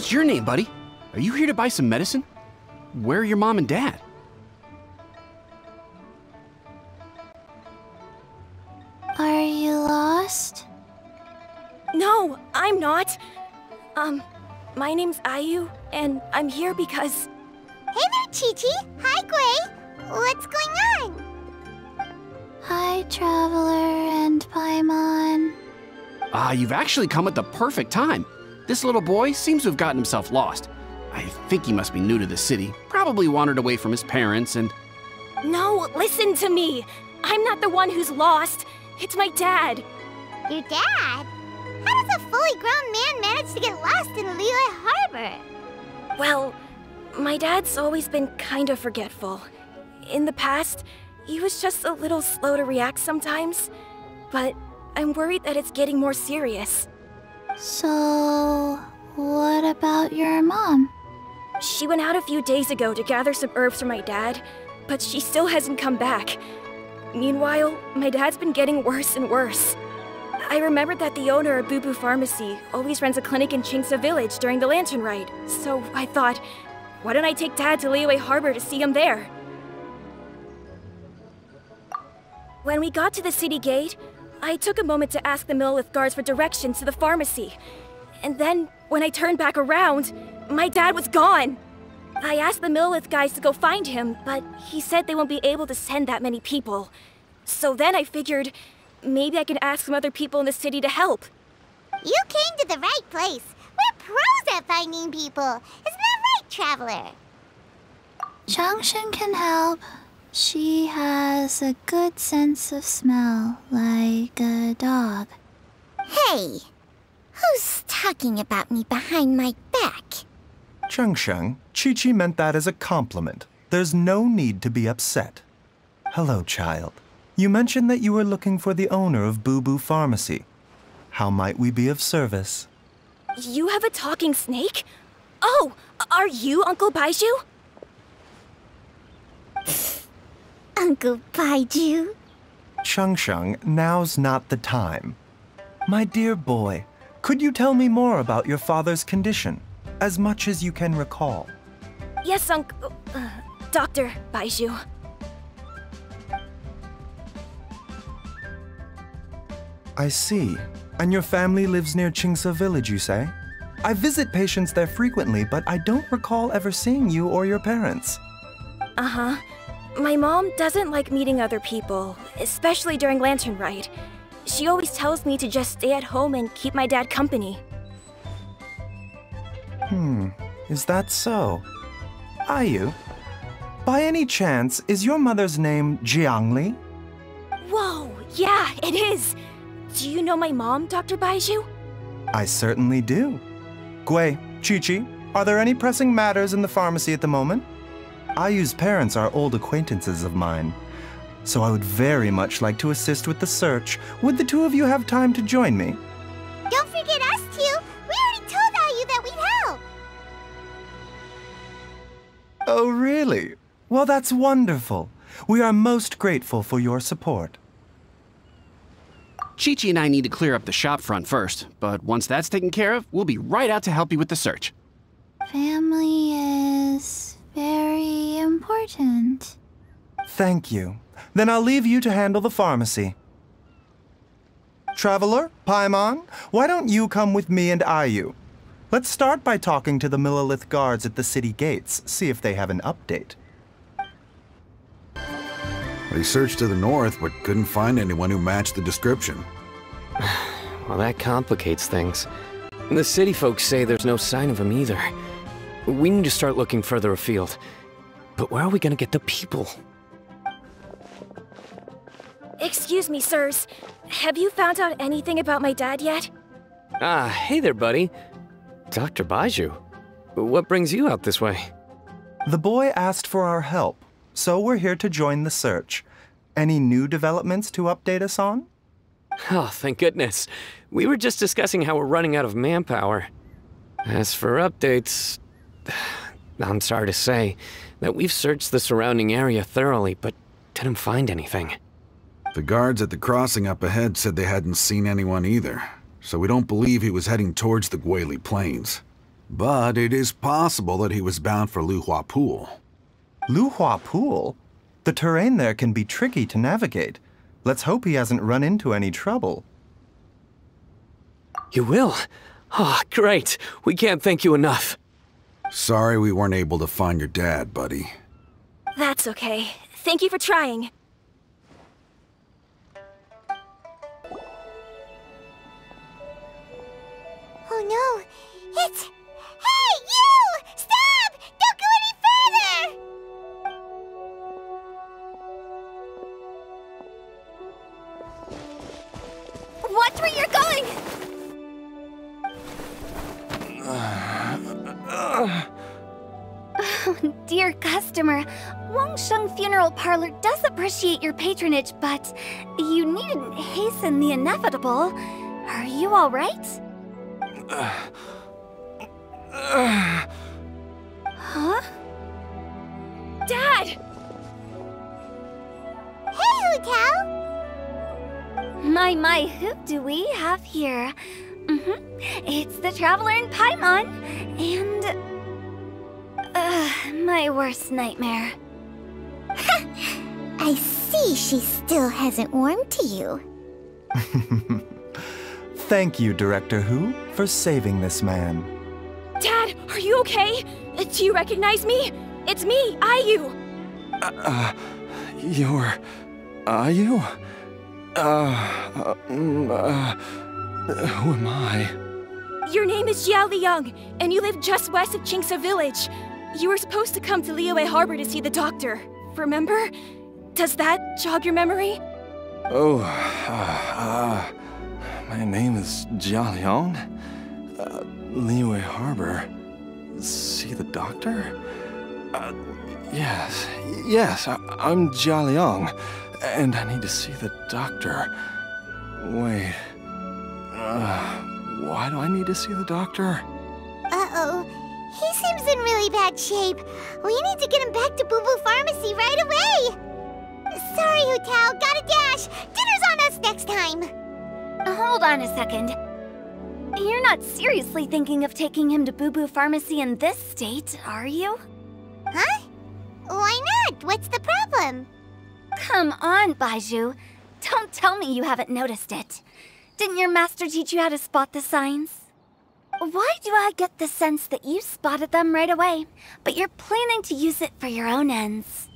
What's your name, buddy? Are you here to buy some medicine? Where are your mom and dad? Are you lost? No, I'm not. My name's Ayu, and I'm here because... Hey there, Chi-Chi! Hi, Gui! What's going on? Hi, Traveler and Paimon. You've actually come at the perfect time. This little boy seems to have gotten himself lost. I think he must be new to the city. Probably wandered away from his parents and... No, listen to me! I'm not the one who's lost. It's my dad. Your dad? How does a fully grown man manage to get lost in Liyue Harbor? Well, my dad's always been kind of forgetful. In the past, he was just a little slow to react sometimes. But I'm worried that it's getting more serious. So, what about your mom? She went out a few days ago to gather some herbs for my dad, but she still hasn't come back. Meanwhile, my dad's been getting worse and worse. I remembered that the owner of Boo Boo Pharmacy always runs a clinic in Chingsa Village during the Lantern Ride, so I thought, why don't I take Dad to Liyue Harbor to see him there? When we got to the city gate, I took a moment to ask the Millelith guards for directions to the pharmacy. And then, when I turned back around, my dad was gone! I asked the Millelith guys to go find him, but he said they won't be able to send that many people. So then I figured, maybe I could ask some other people in the city to help. You came to the right place. We're pros at finding people. Isn't that right, Traveler? Genshin can help. She has a good sense of smell, like a dog. Hey, who's talking about me behind my back? Genshin, Chi-Chi meant that as a compliment. There's no need to be upset. Hello, child. You mentioned that you were looking for the owner of Boo Boo Pharmacy. How might we be of service? You have a talking snake? Oh, are you Uncle Baizhu? Uncle Baizhu? Genshin, now's not the time. My dear boy, could you tell me more about your father's condition? As much as you can recall. Yes, Dr. Baizhu. I see. And your family lives near Chingsa Village, you say? I visit patients there frequently, but I don't recall ever seeing you or your parents. Uh-huh. My mom doesn't like meeting other people, especially during Lantern Ride. She always tells me to just stay at home and keep my dad company. Is that so? Ayu, by any chance, is your mother's name Jiangli? Whoa, yeah, it is! Do you know my mom, Dr. Baizhu? I certainly do. Gui, Chi-Chi, are there any pressing matters in the pharmacy at the moment? Ayu's parents are old acquaintances of mine, so I would very much like to assist with the search. Would the two of you have time to join me? Don't forget us two! We already told Ayu that we'd help! Oh, really? Well, that's wonderful. We are most grateful for your support. Chi-Chi and I need to clear up the shop front first, but once that's taken care of, we'll be right out to help you with the search. Family is very important. Thank you. Then I'll leave you to handle the pharmacy. Traveler, Paimon, why don't you come with me and Ayu? Let's start by talking to the Millelith guards at the city gates, see if they have an update. They searched to the north, but couldn't find anyone who matched the description. Well, that complicates things. The city folks say there's no sign of him either. We need to start looking further afield. But where are we gonna get the people? Excuse me, sirs. Have you found out anything about my dad yet? Hey there, buddy. Dr. Baizhu. What brings you out this way? The boy asked for our help, so we're here to join the search. Any new developments to update us on? Oh, thank goodness. We were just discussing how we're running out of manpower. As for updates, I'm sorry to say that we've searched the surrounding area thoroughly, but didn't find anything. The guards at the crossing up ahead said they hadn't seen anyone either, so we don't believe he was heading towards the Guili Plains. But it is possible that he was bound for Luhua Pool. Luhua Pool? The terrain there can be tricky to navigate. Let's hope he hasn't run into any trouble. You will? Ah, great. We can't thank you enough. Sorry we weren't able to find your dad, buddy. That's okay. Thank you for trying. Oh no! It's... Hey, you! Stop! Don't go any further! Watch where you're going! Oh, dear customer, Wangsheng Funeral Parlor does appreciate your patronage, but you needn't hasten the inevitable. Are you all right? Huh? Dad! Hey, Hu Tao! My, who do we have here? It's the Traveler in Paimon, and... my worst nightmare. I see she still hasn't warmed to you. Thank you, Director Hu, for saving this man. Dad, are you okay? Do you recognize me? It's me, Ayu! You're... Ayu? Who am I? Your name is Jiao Liang, and you live just west of Qingse Village. You were supposed to come to Liyue Harbor to see the doctor, remember? Does that jog your memory? Oh, my name is Jia Liang. Liyue Harbor. See the doctor? Yes, I'm Jia Liang, and I need to see the doctor. Wait, why do I need to see the doctor? Uh-oh. He seems in really bad shape. We need to get him back to Boo Boo Pharmacy right away. Sorry, Hu Tao. Gotta dash. Dinner's on us next time. Hold on a second. You're not seriously thinking of taking him to Boo Boo Pharmacy in this state, are you? Huh? Why not? What's the problem? Come on, Baizhu. Don't tell me you haven't noticed it. Didn't your master teach you how to spot the signs? Why do I get the sense that you spotted them right away, but you're planning to use it for your own ends?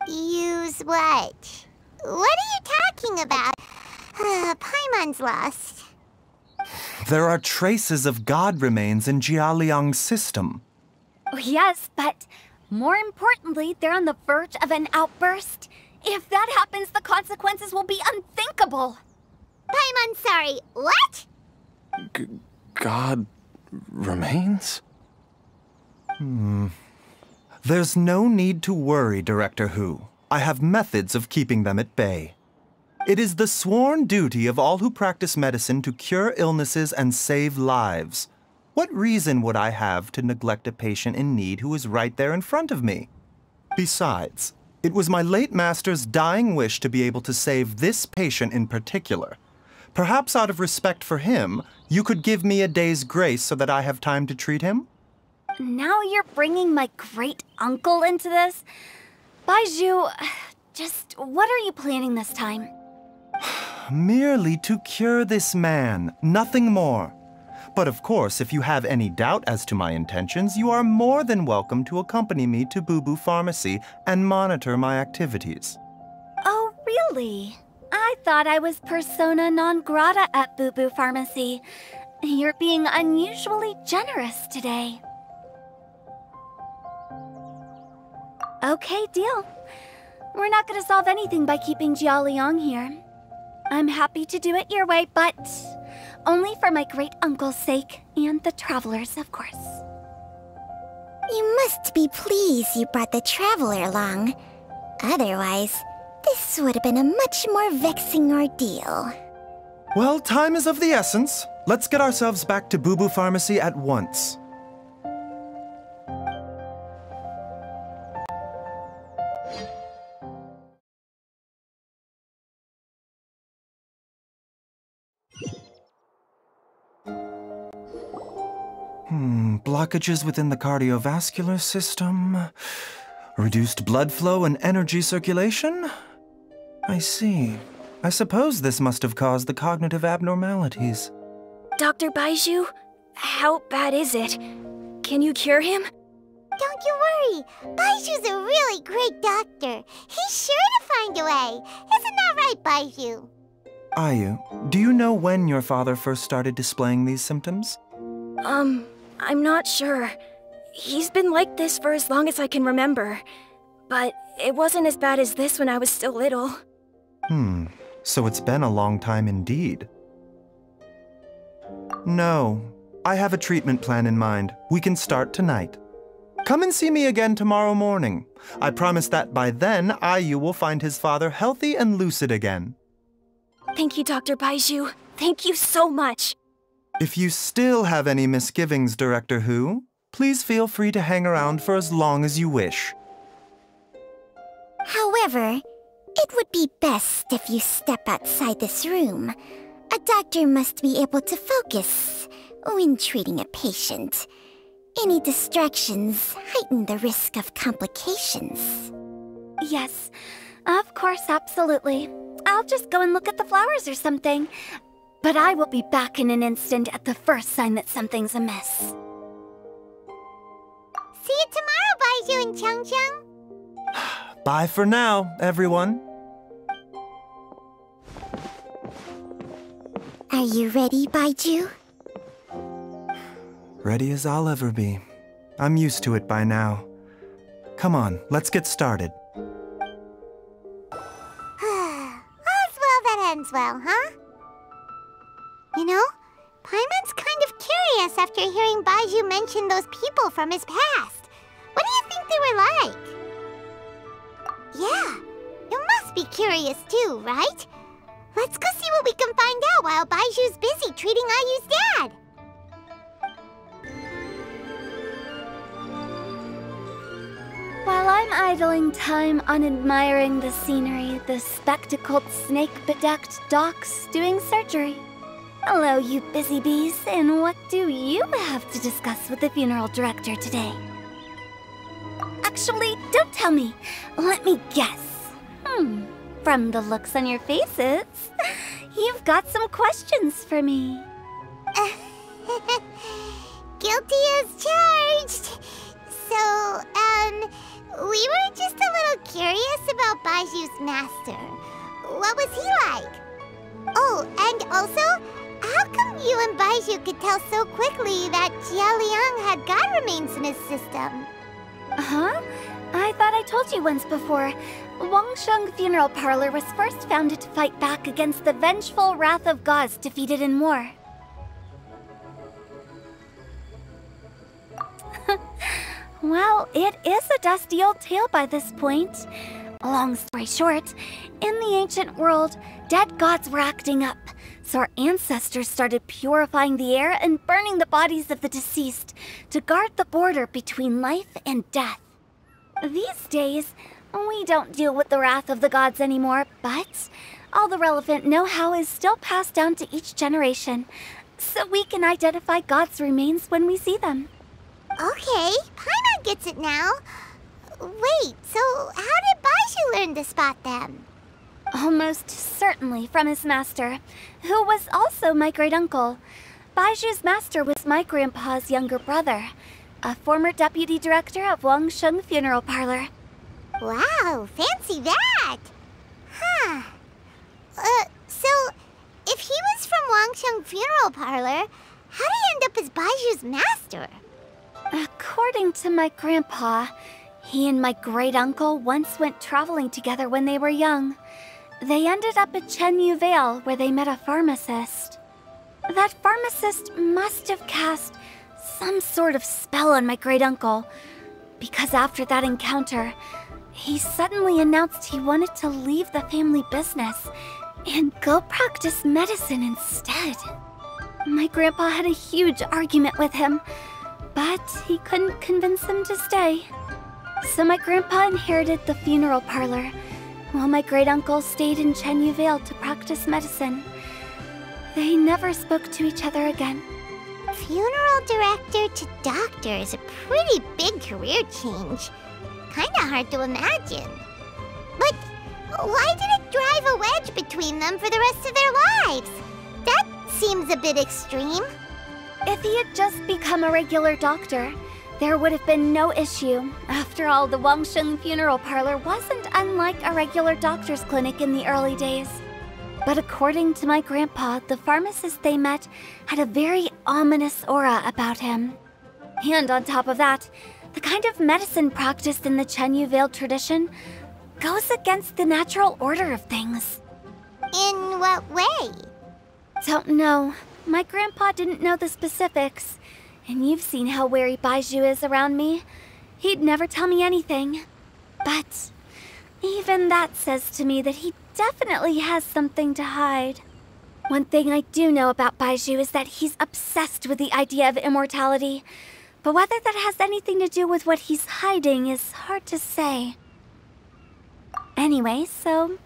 Use what? What are you talking about? Paimon's lost. There are traces of god remains in Jia Liang's system. Yes, but more importantly, they're on the verge of an outburst. If that happens, the consequences will be unthinkable. Paimon, sorry. What? God remains? There's no need to worry, Director Hu. I have methods of keeping them at bay. It is the sworn duty of all who practice medicine to cure illnesses and save lives. What reason would I have to neglect a patient in need who is right there in front of me? Besides, it was my late master's dying wish to be able to save this patient in particular. Perhaps out of respect for him, you could give me a day's grace so that I have time to treat him? Now you're bringing my great-uncle into this? Baizhu, just what are you planning this time? Merely to cure this man, nothing more. But of course, if you have any doubt as to my intentions, you are more than welcome to accompany me to Boo Boo Pharmacy and monitor my activities. Oh, really? I thought I was persona non grata at Boo Boo Pharmacy. You're being unusually generous today. Okay, deal. We're not gonna solve anything by keeping Jia Liang here. I'm happy to do it your way, but only for my great-uncle's sake and the travelers, of course. You must be pleased you brought the traveler along. Otherwise, this would have been a much more vexing ordeal. Well, time is of the essence. Let's get ourselves back to Boo Boo Pharmacy at once. blockages within the cardiovascular system, reduced blood flow and energy circulation. I see. I suppose this must have caused the cognitive abnormalities. Dr. Baizhu, how bad is it? Can you cure him? Don't you worry. Baizhu's a really great doctor. He's sure to find a way. Isn't that right, Baizhu? Ayu, do you know when your father first started displaying these symptoms? I'm not sure. He's been like this for as long as I can remember. But it wasn't as bad as this when I was still little. So it's been a long time indeed. No, I have a treatment plan in mind. We can start tonight. Come and see me again tomorrow morning. I promise that by then, Ayu will find his father healthy and lucid again. Thank you, Dr. Baizhu. Thank you so much. If you still have any misgivings, Director Hu, please feel free to hang around for as long as you wish. However, it would be best if you step outside this room. A doctor must be able to focus when treating a patient. Any distractions heighten the risk of complications. Yes, of course, absolutely. I'll just go and look at the flowers or something. But I will be back in an instant at the first sign that something's amiss. See you tomorrow, Baizhu and Changcheng. Bye for now, everyone. Are you ready, Baizhu? Ready as I'll ever be. I'm used to it by now. Come on, let's get started. All's well that ends well, huh? You know, Paimon's kind of curious after hearing Baizhu mention those people from his past. What do you think they were like? Yeah, you must be curious too, right? Let's go see what we can find out while Baizhu's busy treating Ayu's dad. While I'm idling time on admiring the scenery, the spectacled snake-bedecked docs doing surgery. Hello, you busy bees, and what do you have to discuss with the funeral director today? Actually, don't tell me. Let me guess. From the looks on your faces, you've got some questions for me. Guilty as charged. So, we were just a little curious about Baizhu's master. What was he like? Oh, and also, how come you and Baizhu could tell so quickly that Jia Liang had god remains in his system? Huh? I thought I told you once before. Wangsheng Funeral Parlor was first founded to fight back against the vengeful wrath of gods defeated in war. Well, it is a dusty old tale by this point. Long story short, in the ancient world, dead gods were acting up, so our ancestors started purifying the air and burning the bodies of the deceased to guard the border between life and death. These days, we don't deal with the wrath of the gods anymore, but all the relevant know-how is still passed down to each generation, so we can identify gods' remains when we see them. Okay, Paimon gets it now. Wait, so how did Baizhu learn to spot them? Almost certainly from his master, who was also my great-uncle. Baizhu's master was my grandpa's younger brother, a former deputy director of Wangsheng Funeral Parlor. Wow, fancy that! Huh. So, if he was from Wangsheng Funeral Parlor, how did he end up as Baizhu's master? According to my grandpa, he and my great-uncle once went traveling together when they were young. They ended up at Chenyu Vale, where they met a pharmacist. That pharmacist must have cast some sort of spell on my great-uncle, because after that encounter, he suddenly announced he wanted to leave the family business and go practice medicine instead. My grandpa had a huge argument with him, but he couldn't convince him to stay. So my grandpa inherited the funeral parlor, while my great-uncle stayed in Chenyu Vale to practice medicine. They never spoke to each other again. Funeral director to doctor is a pretty big career change. Kinda hard to imagine. But why did it drive a wedge between them for the rest of their lives? That seems a bit extreme. If he had just become a regular doctor, there would have been no issue. After all, the Wangsheng Funeral Parlor wasn't unlike a regular doctor's clinic in the early days. But according to my grandpa, the pharmacist they met had a very ominous aura about him. And on top of that, the kind of medicine practiced in the Chenyu Vale tradition goes against the natural order of things. In what way? Don't know. My grandpa didn't know the specifics. And you've seen how wary Baizhu is around me. He'd never tell me anything. But even that says to me that he definitely has something to hide. One thing I do know about Baizhu is that he's obsessed with the idea of immortality. But whether that has anything to do with what he's hiding is hard to say. Anyway, so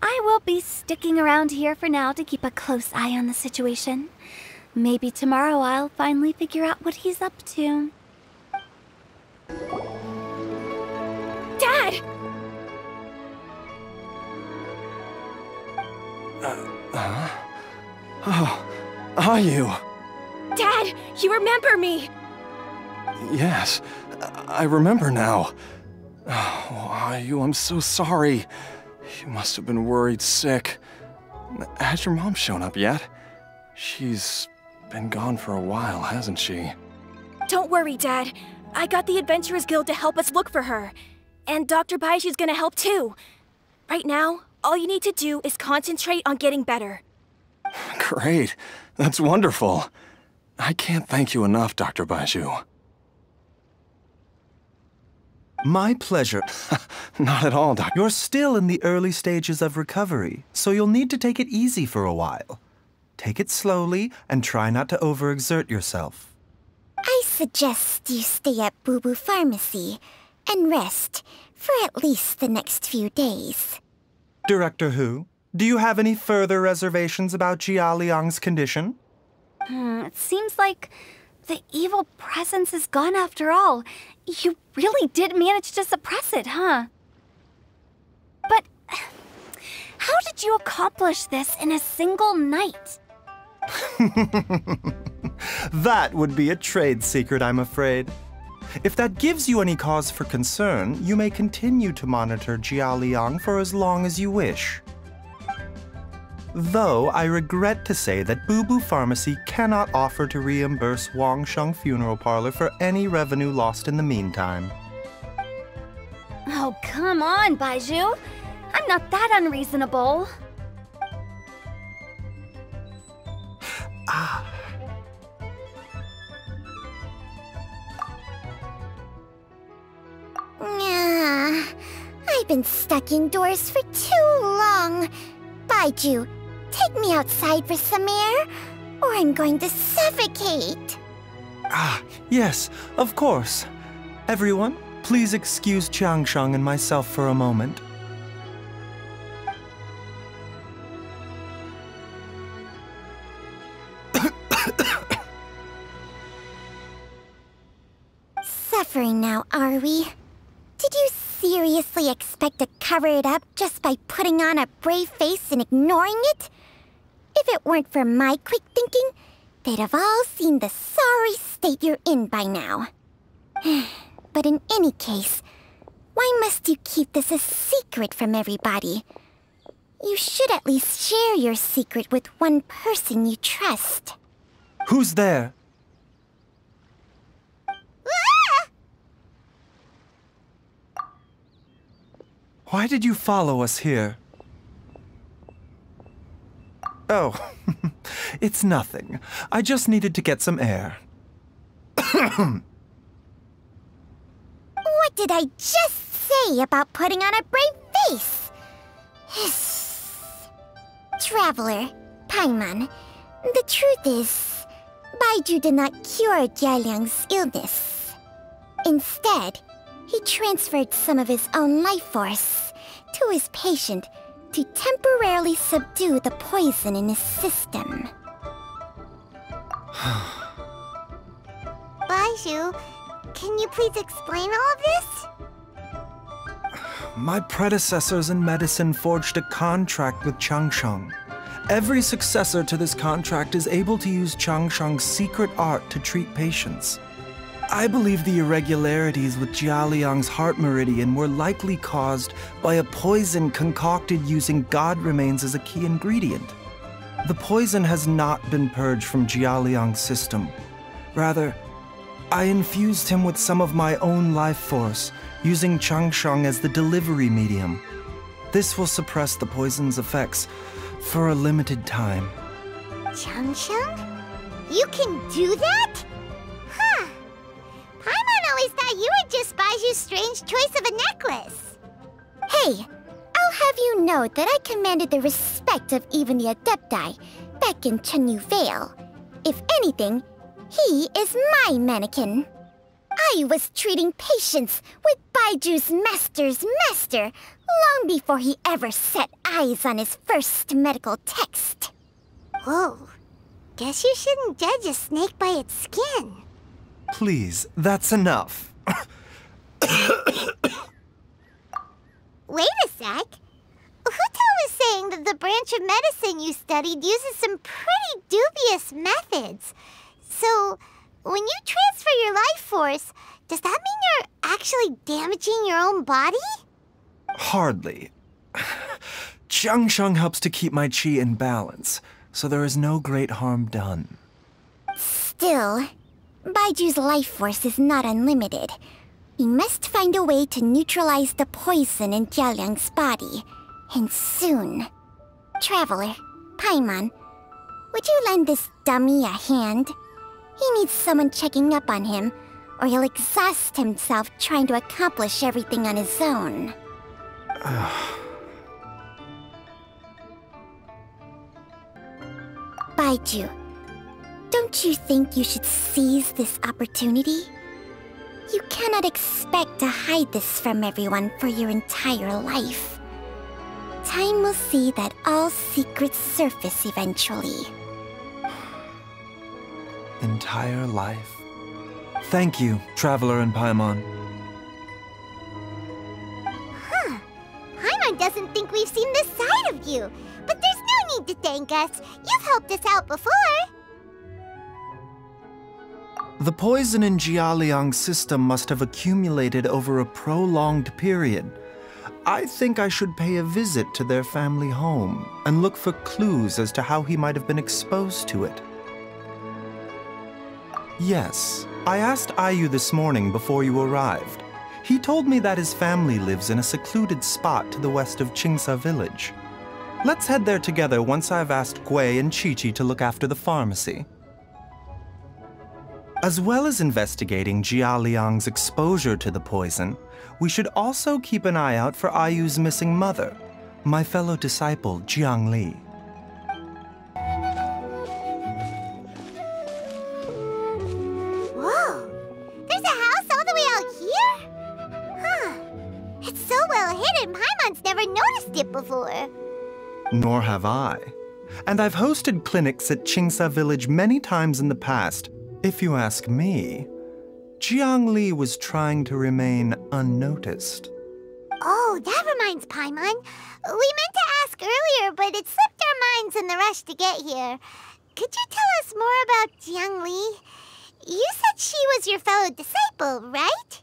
I will be sticking around here for now to keep a close eye on the situation. Maybe tomorrow I'll finally figure out what he's up to. Dad! Oh, are you? Dad, you remember me! Yes, I remember now. Oh, are you? I'm so sorry. You must have been worried sick. Has your mom shown up yet? She's been gone for a while, hasn't she? Don't worry, Dad. I got the Adventurers Guild to help us look for her. And Dr. Baizhu's gonna help too. Right now, all you need to do is concentrate on getting better. Great. That's wonderful. I can't thank you enough, Dr. Baizhu. My pleasure. Not at all, Doctor. You're still in the early stages of recovery, so you'll need to take it easy for a while. Take it slowly and try not to overexert yourself. I suggest you stay at Boo Boo Pharmacy and rest for at least the next few days. Director Hu, do you have any further reservations about Jia Liang's condition? It seems like the evil presence is gone after all. You really did manage to suppress it, huh? But how did you accomplish this in a single night? That would be a trade secret, I'm afraid. If that gives you any cause for concern, you may continue to monitor Jia Liang for as long as you wish. Though I regret to say that Boo Boo Pharmacy cannot offer to reimburse Wangsheng Funeral Parlor for any revenue lost in the meantime. Oh, come on, Baizhu. I'm not that unreasonable. I've been stuck indoors for too long. Baizhu, take me outside for some air, or I'm going to suffocate. Yes, of course. Everyone, please excuse Qiangsheng and myself for a moment. Suffering now, are we? Did you seriously expect to cover it up just by putting on a brave face and ignoring it? If it weren't for my quick thinking, they'd have all seen the sorry state you're in by now. But in any case, why must you keep this a secret from everybody? You should at least share your secret with one person you trust. Who's there? Why did you follow us here? Oh, it's nothing. I just needed to get some air. What did I just say about putting on a brave face? Traveler, Paimon, the truth is, Baizhu did not cure Jialiang's illness. Instead, he transferred some of his own life force to his patient to temporarily subdue the poison in his system. Baizhu. Can you please explain all of this? My predecessors in medicine forged a contract with Changsheng. Every successor to this contract is able to use Changsheng's secret art to treat patients. I believe the irregularities with Jialiang's heart meridian were likely caused by a poison concocted using god remains as a key ingredient. The poison has not been purged from Jialiang's system. Rather, I infused him with some of my own life force, using Changsheng as the delivery medium. This will suppress the poison's effects for a limited time. Changsheng? You can do that? Huh. Paimon always thought you were just Baizhu's strange choice of a necklace. Hey, I'll have you know that I commanded the respect of even the Adepti back in Chenyu Vale. If anything, he is my mannequin. I was treating patients with Baiju's master's master long before he ever set eyes on his first medical text. Whoa. Guess you shouldn't judge a snake by its skin. Please, that's enough. Wait a sec. Huto was saying that the branch of medicine you studied uses some pretty dubious methods. So, when you transfer your life force, does that mean you're actually damaging your own body? Hardly. Changsheng helps to keep my chi in balance, so there is no great harm done. Still, Baiju's life force is not unlimited. We must find a way to neutralize the poison in Jialiang's body, and soon. Traveler, Paimon, would you lend this dummy a hand? He needs someone checking up on him, or he'll exhaust himself trying to accomplish everything on his own. Baizhu, don't you think you should seize this opportunity? You cannot expect to hide this from everyone for your entire life. Time will see that all secrets surface eventually. Entire life. Thank you, Traveler and Paimon. Huh. Paimon doesn't think we've seen this side of you. But there's no need to thank us. You've helped us out before. The poison in Jialiang's system must have accumulated over a prolonged period. I think I should pay a visit to their family home and look for clues as to how he might have been exposed to it. Yes, I asked Ayu this morning before you arrived. He told me that his family lives in a secluded spot to the west of Qingsa village. Let's head there together once I've asked Gui and Qiqi to look after the pharmacy. As well as investigating Jialiang's exposure to the poison, we should also keep an eye out for Ayu's missing mother, my fellow disciple Jiangli. Whoa! There's a house all the way out here? Huh. It's so well hidden, Paimon's never noticed it before. Nor have I. And I've hosted clinics at Qingsa village many times in the past. If you ask me, Jiangli was trying to remain unnoticed. Oh, that reminds Paimon. We meant to ask earlier, but it slipped our minds in the rush to get here. Could you tell us more about Jiangli? You said she was your fellow disciple, right?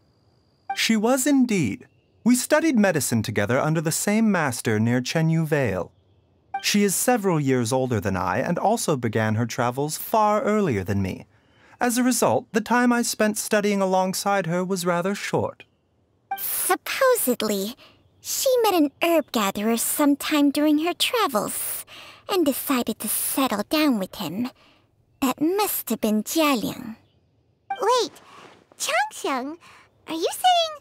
She was indeed. We studied medicine together under the same master near Chenyu Vale. She is several years older than I and also began her travels far earlier than me. As a result, the time I spent studying alongside her was rather short. Supposedly, she met an herb gatherer sometime during her travels and decided to settle down with him. That must have been Jialiang. Wait, Changsheng, are you saying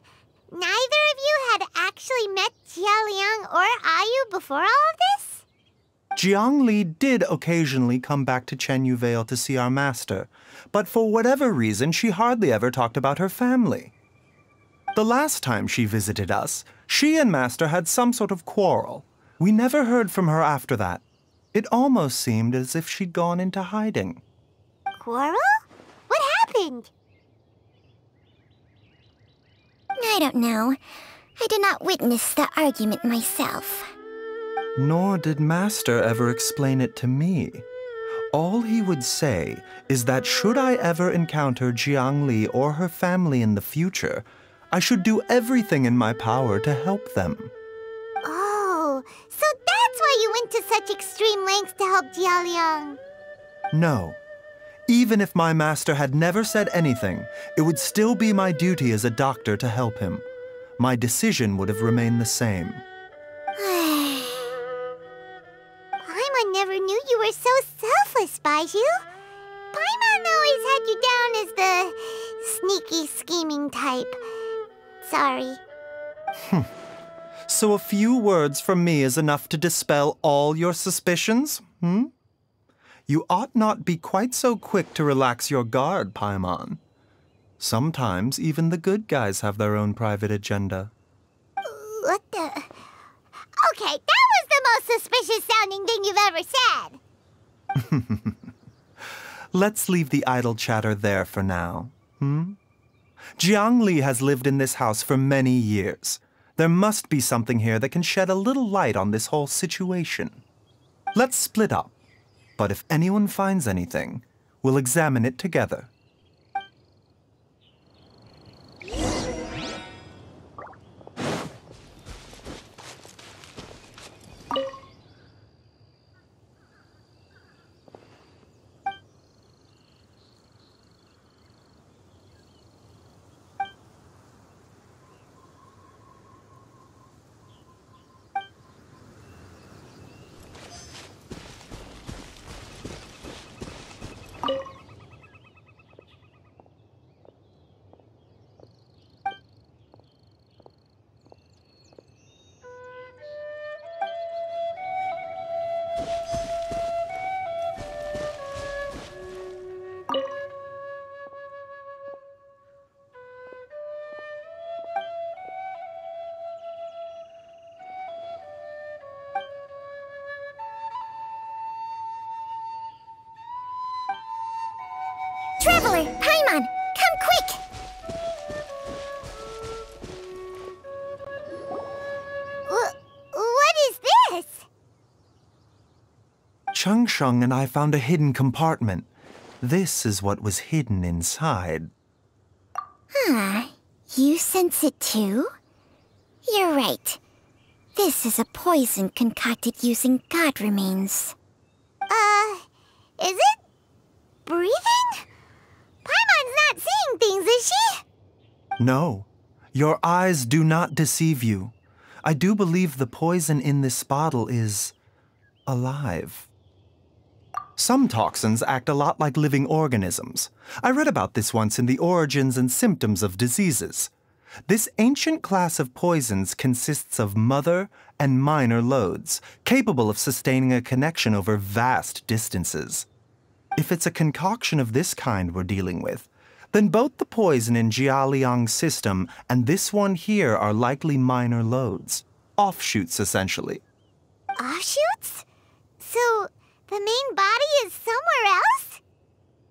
neither of you had actually met Jialiang or Ayu before all of this? Jiangli did occasionally come back to Chenyu Vale to see our master, but for whatever reason, she hardly ever talked about her family. The last time she visited us, she and Master had some sort of quarrel. We never heard from her after that. It almost seemed as if she'd gone into hiding. Quarrel? What happened? I don't know. I did not witness the argument myself. Nor did Master ever explain it to me. All he would say is that should I ever encounter Jiangli or her family in the future, I should do everything in my power to help them. Oh, so that's why you went to such extreme lengths to help Jialiang. No. Even if my master had never said anything, it would still be my duty as a doctor to help him. My decision would have remained the same. Paimon never knew you were so selfless, Baizhu. Paimon always had you down as the sneaky, scheming type. Sorry. So a few words from me is enough to dispel all your suspicions, You ought not be quite so quick to relax your guard, Paimon. Sometimes even the good guys have their own private agenda. What the... Okay, that was the most suspicious-sounding thing you've ever said. Let's leave the idle chatter there for now, Jiangli has lived in this house for many years. There must be something here that can shed a little light on this whole situation. Let's split up. But if anyone finds anything, we'll examine it together. Traveler, Paimon, come quick! What is this? Changsheng and I found a hidden compartment. This is what was hidden inside. You sense it too? You're right. This is a poison concocted using god remains. Is it breathing? Paimon's not seeing things, is she? No, your eyes do not deceive you. I do believe the poison in this bottle is alive. Some toxins act a lot like living organisms. I read about this once in the Origins and Symptoms of Diseases. This ancient class of poisons consists of mother and minor loads, capable of sustaining a connection over vast distances. If it's a concoction of this kind we're dealing with, then both the poison in Jialiang's system and this one here are likely minor loads. Offshoots, essentially. Offshoots? So, the main body is somewhere else?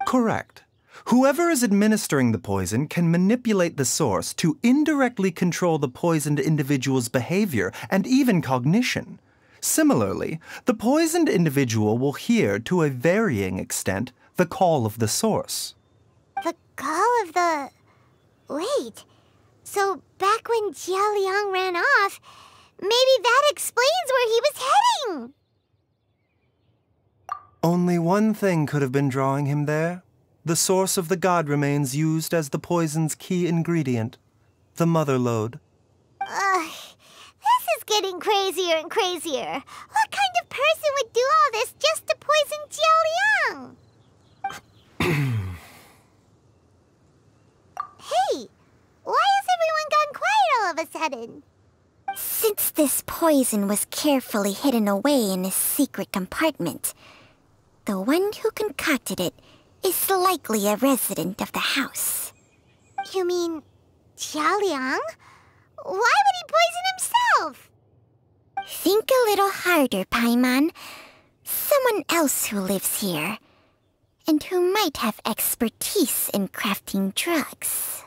Correct. Whoever is administering the poison can manipulate the source to indirectly control the poisoned individual's behavior and even cognition. Similarly, the poisoned individual will hear, to a varying extent, the call of the source. The call of the... Wait. So, back when Jialiang ran off, maybe that explains where he was heading! Only one thing could have been drawing him there. The source of the god remains used as the poison's key ingredient, the mother lode. This is getting crazier and crazier. What kind of person would do all this just to poison Jialiang? Hey, why has everyone gone quiet all of a sudden? Since this poison was carefully hidden away in a secret compartment, the one who concocted it is likely a resident of the house. You mean Jialiang? Why would he poison himself? Think a little harder, Paimon. Someone else who lives here, and who might have expertise in crafting drugs.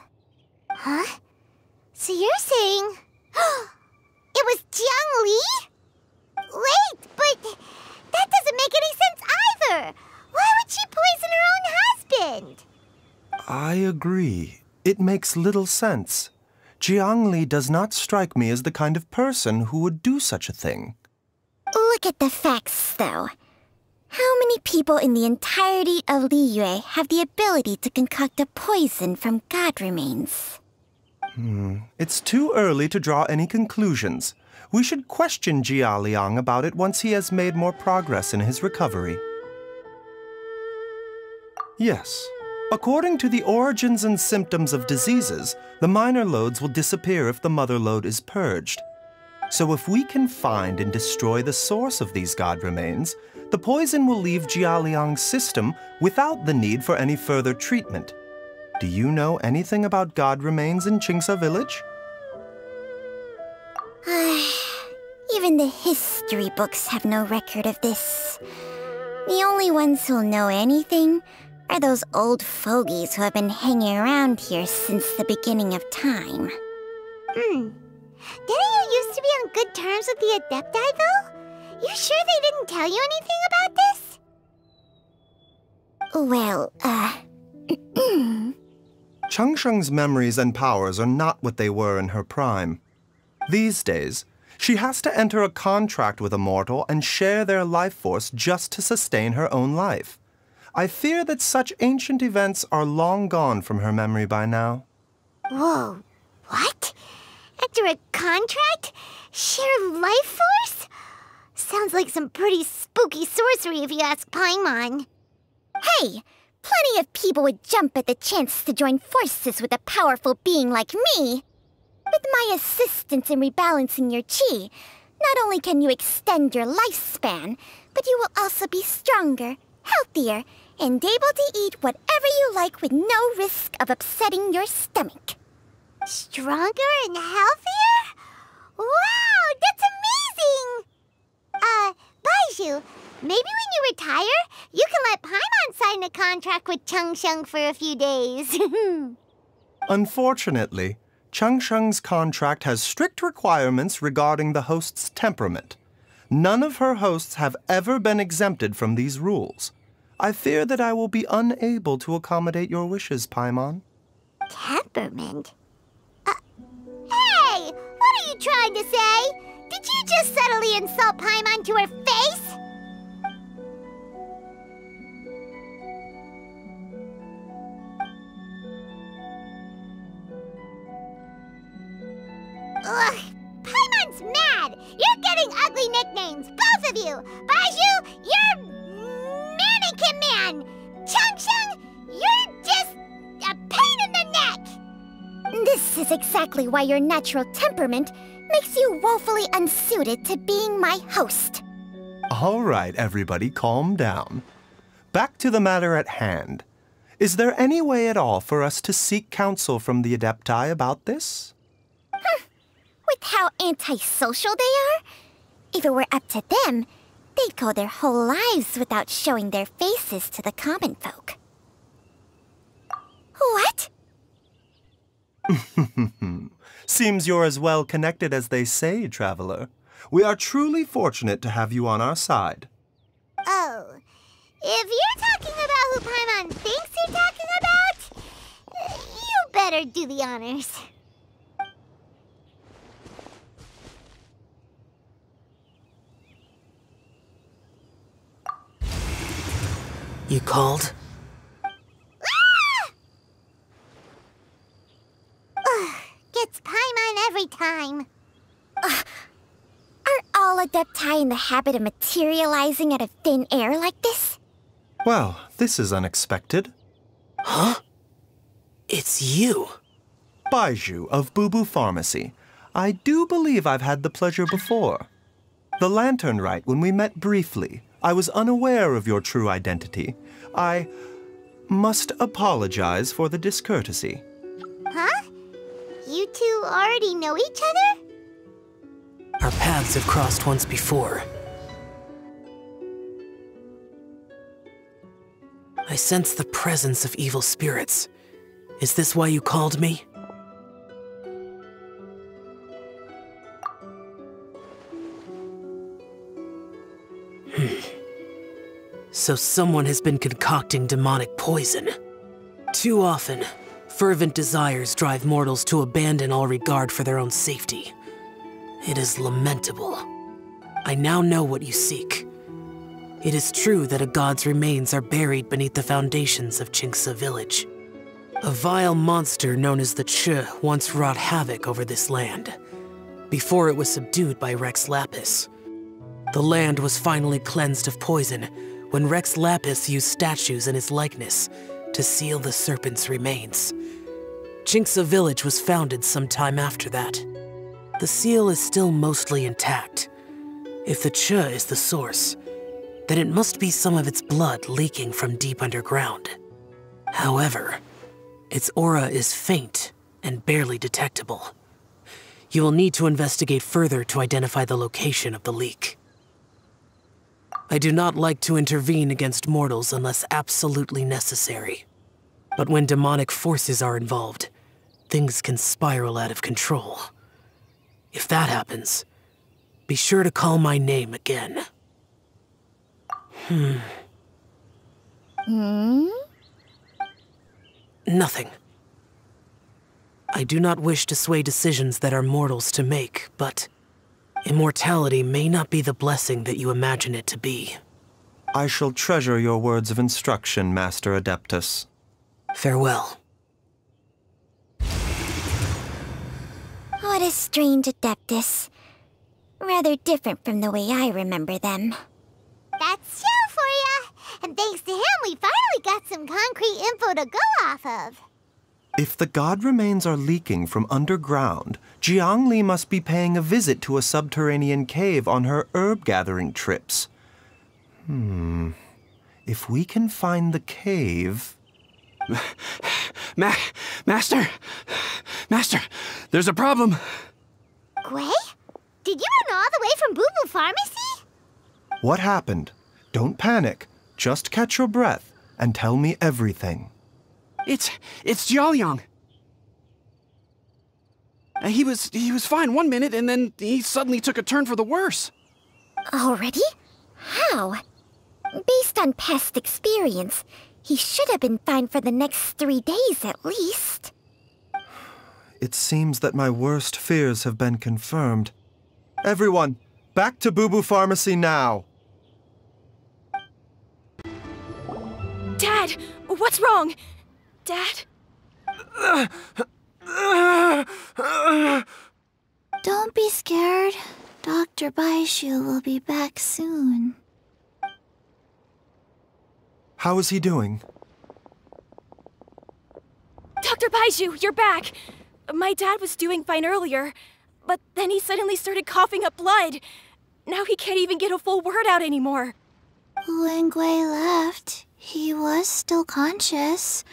Huh? So you're saying... it was Jiang Li? Wait, but that doesn't make any sense either! Why would she poison her own husband? I agree. It makes little sense. Jiang Li does not strike me as the kind of person who would do such a thing. Look at the facts, though. How many people in the entirety of Liyue have the ability to concoct a poison from god remains? It's too early to draw any conclusions. We should question Jia Liang about it once he has made more progress in his recovery. Yes. According to the origins and symptoms of diseases, the minor loads will disappear if the mother load is purged. So if we can find and destroy the source of these god remains, the poison will leave Jia Liang's system without the need for any further treatment. Do you know anything about god remains in Qingsa village? Even the history books have no record of this. The only ones who'll know anything are those old fogies who have been hanging around here since the beginning of time. Didn't you used to be on good terms with the Adepti, though? You sure they didn't tell you anything about this? Well, Changsheng's memories and powers are not what they were in her prime. These days, she has to enter a contract with a mortal and share their life force just to sustain her own life. I fear that such ancient events are long gone from her memory by now. Whoa, what? Enter a contract? Share life force? Sounds like some pretty spooky sorcery if you ask Paimon. Hey! Plenty of people would jump at the chance to join forces with a powerful being like me. With my assistance in rebalancing your chi, not only can you extend your lifespan, but you will also be stronger, healthier, and able to eat whatever you like with no risk of upsetting your stomach. Stronger and healthier? Wow, that's amazing! Baizhu, maybe when you retire, you can let Paimon sign a contract with Changsheng for a few days. Unfortunately, Changsheng's contract has strict requirements regarding the host's temperament. None of her hosts have ever been exempted from these rules. I fear that I will be unable to accommodate your wishes, Paimon. Temperament? Hey! What are you trying to say? Did you just subtly insult Paimon to her face? Ugh, Paimon's mad! You're getting ugly nicknames, both of you! Baizhu, you're Mannequin Man! Changsheng, you're just a pain in the neck! This is exactly why your natural temperament makes you woefully unsuited to being my host. All right, everybody, calm down. Back to the matter at hand. Is there any way at all for us to seek counsel from the Adepti about this? With how antisocial they are? If it were up to them, they'd go their whole lives without showing their faces to the common folk. What? Seems you're as well connected as they say, traveler. We are truly fortunate to have you on our side. Oh, if you're talking about who Paimon thinks you're talking about, you better do the honors. You called? Gets Paimon every time. Are all Adepti in the habit of materializing out of thin air like this? Well, this is unexpected. Huh? It's you. Baizhu of Bubu Pharmacy. I do believe I've had the pleasure before. The Lantern Rite, when we met briefly, I was unaware of your true identity. I must apologize for the discourtesy. Huh? You two already know each other? Our paths have crossed once before. I sense the presence of evil spirits. Is this why you called me? So someone has been concocting demonic poison. Too often, fervent desires drive mortals to abandon all regard for their own safety. It is lamentable. I now know what you seek. It is true that a god's remains are buried beneath the foundations of Qingce village. A vile monster known as the Che once wrought havoc over this land, before it was subdued by Rex Lapis. The land was finally cleansed of poison when Rex Lapis used statues in his likeness to seal the serpent's remains. Qingce village was founded some time after that. The seal is still mostly intact. If the Che is the source, then it must be some of its blood leaking from deep underground. However, its aura is faint and barely detectable. You will need to investigate further to identify the location of the leak. I do not like to intervene against mortals unless absolutely necessary. But when demonic forces are involved, things can spiral out of control. If that happens, be sure to call my name again. Nothing. I do not wish to sway decisions that are mortals to make, but immortality may not be the blessing that you imagine it to be. I shall treasure your words of instruction, Master Adeptus. Farewell. What a strange Adeptus. Rather different from the way I remember them. That's Xiao for ya! And thanks to him, we finally got some concrete info to go off of. If the god remains are leaking from underground, Jiangli must be paying a visit to a subterranean cave on her herb-gathering trips. If we can find the cave... Master! Master, there's a problem. Gui? Did you run all the way from Boo Boo Pharmacy? What happened? Don't panic. Just catch your breath and tell me everything. It's Jiaoliang. He was fine one minute, and then he suddenly took a turn for the worse. Already? How? Based on past experience, he should have been fine for the next 3 days at least. It seems that my worst fears have been confirmed. Everyone, back to Boo Boo Pharmacy now! Dad! What's wrong? Dad? Don't be scared. Dr. Baizhu will be back soon. How is he doing? Dr. Baizhu, you're back! My dad was doing fine earlier, but then he suddenly started coughing up blood. Now he can't even get a full word out anymore. When Gui left, he was still conscious.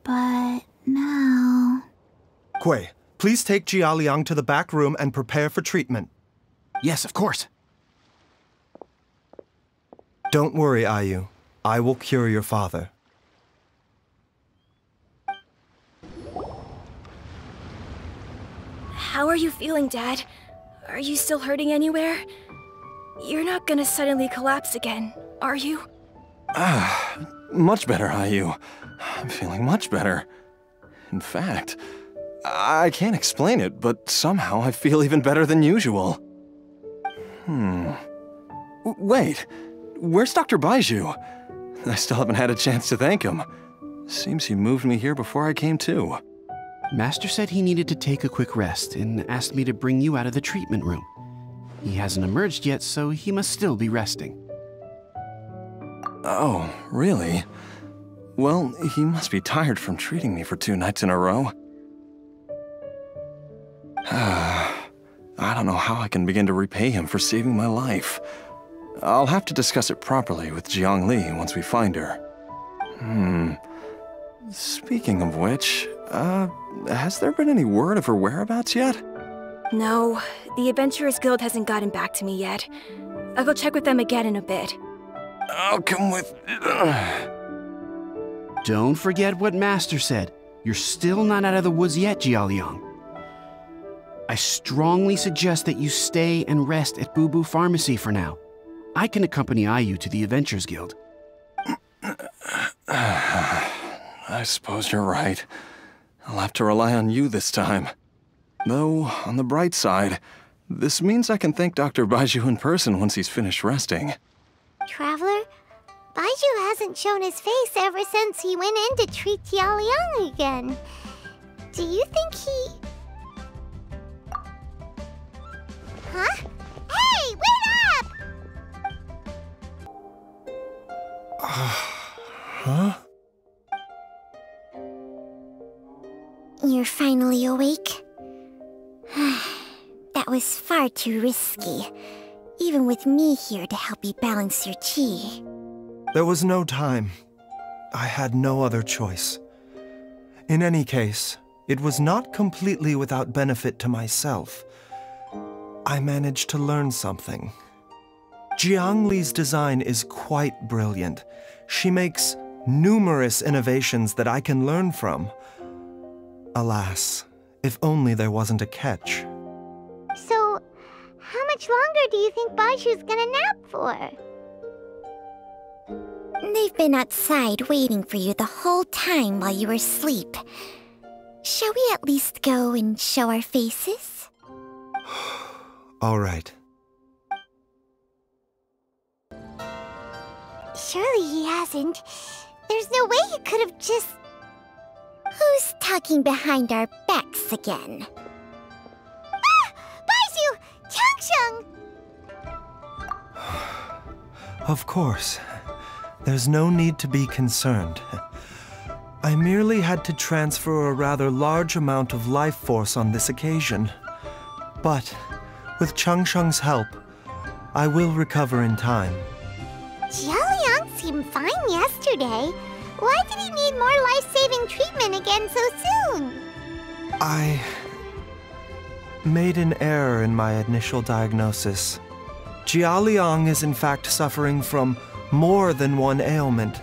But now... Gui, please take Jiaoliang to the back room and prepare for treatment. Yes, of course. Don't worry, Ayu. I will cure your father. How are you feeling, Dad? Are you still hurting anywhere? You're not gonna suddenly collapse again, are you? Much better, Ayu. I'm feeling much better. In fact, I can't explain it, but somehow I feel even better than usual. Wait, where's Dr. Baizhu? I still haven't had a chance to thank him. Seems he moved me here before I came to. Master said he needed to take a quick rest and asked me to bring you out of the treatment room. He hasn't emerged yet, so he must still be resting. Oh, really? Well, he must be tired from treating me for 2 nights in a row. I don't know how I can begin to repay him for saving my life. I'll have to discuss it properly with Jiangli once we find her. Speaking of which, has there been any word of her whereabouts yet? No, the Adventurers Guild hasn't gotten back to me yet. I'll go check with them again in a bit. I'll come with... Don't forget what Master said. You're still not out of the woods yet, Jiaoliang. I strongly suggest that you stay and rest at Boo Boo Pharmacy for now. I can accompany Ayu to the Adventures Guild. I suppose you're right. I'll have to rely on you this time. Though, on the bright side, this means I can thank Dr. Baizhu in person once he's finished resting. Traveler, Baizhu hasn't shown his face ever since he went in to treat Jialiang again. Do you think he... Huh? Hey, wait up! Huh? You're finally awake? That was far too risky, even with me here to help you balance your chi. There was no time. I had no other choice. In any case, it was not completely without benefit to myself. I managed to learn something. Jiang Li's design is quite brilliant. She makes numerous innovations that I can learn from. Alas, if only there wasn't a catch. So, how much longer do you think Baizhu's gonna nap for? They've been outside waiting for you the whole time while you were asleep. Shall we at least go and show our faces? All right. Surely he hasn't. There's no way he could have just... Who's talking behind our backs again? Ah! Baizhu! Changsheng! Of course. There's no need to be concerned. I merely had to transfer a rather large amount of life force on this occasion. But, with Changsheng's help, I will recover in time. Jialiang seemed fine yesterday. Why did he need more life-saving treatment again so soon? I made an error in my initial diagnosis. Jialiang is in fact suffering from more than one ailment,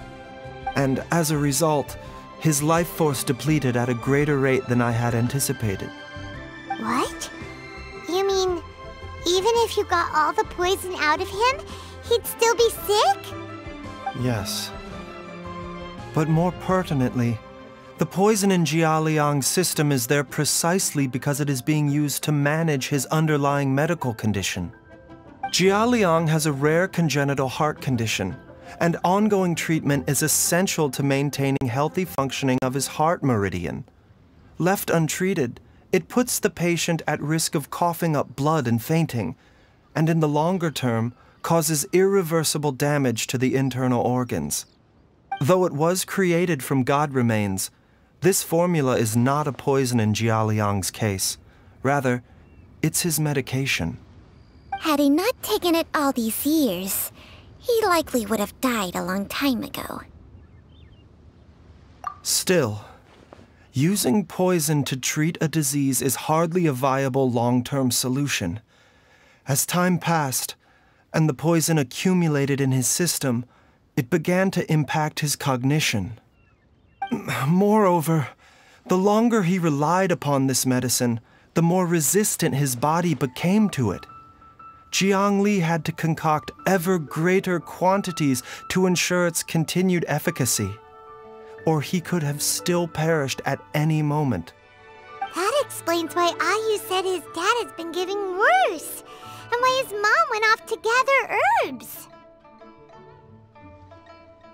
and as a result, his life force depleted at a greater rate than I had anticipated. What? You mean, even if you got all the poison out of him, he'd still be sick? Yes. But more pertinently, the poison in Jialiang's system is there precisely because it is being used to manage his underlying medical condition. Jialiang has a rare congenital heart condition, and ongoing treatment is essential to maintaining healthy functioning of his heart meridian. Left untreated, it puts the patient at risk of coughing up blood and fainting, and in the longer term, causes irreversible damage to the internal organs. Though it was created from god remains, this formula is not a poison in Jialiang's case. Rather, it's his medication. Had he not taken it all these years, he likely would have died a long time ago. Still, using poison to treat a disease is hardly a viable long-term solution. As time passed, and the poison accumulated in his system, it began to impact his cognition. Moreover, the longer he relied upon this medicine, the more resistant his body became to it. Jiang Li had to concoct ever greater quantities to ensure its continued efficacy, or he could have still perished at any moment. That explains why Ayu said his dad has been getting worse, and why his mom went off to gather herbs.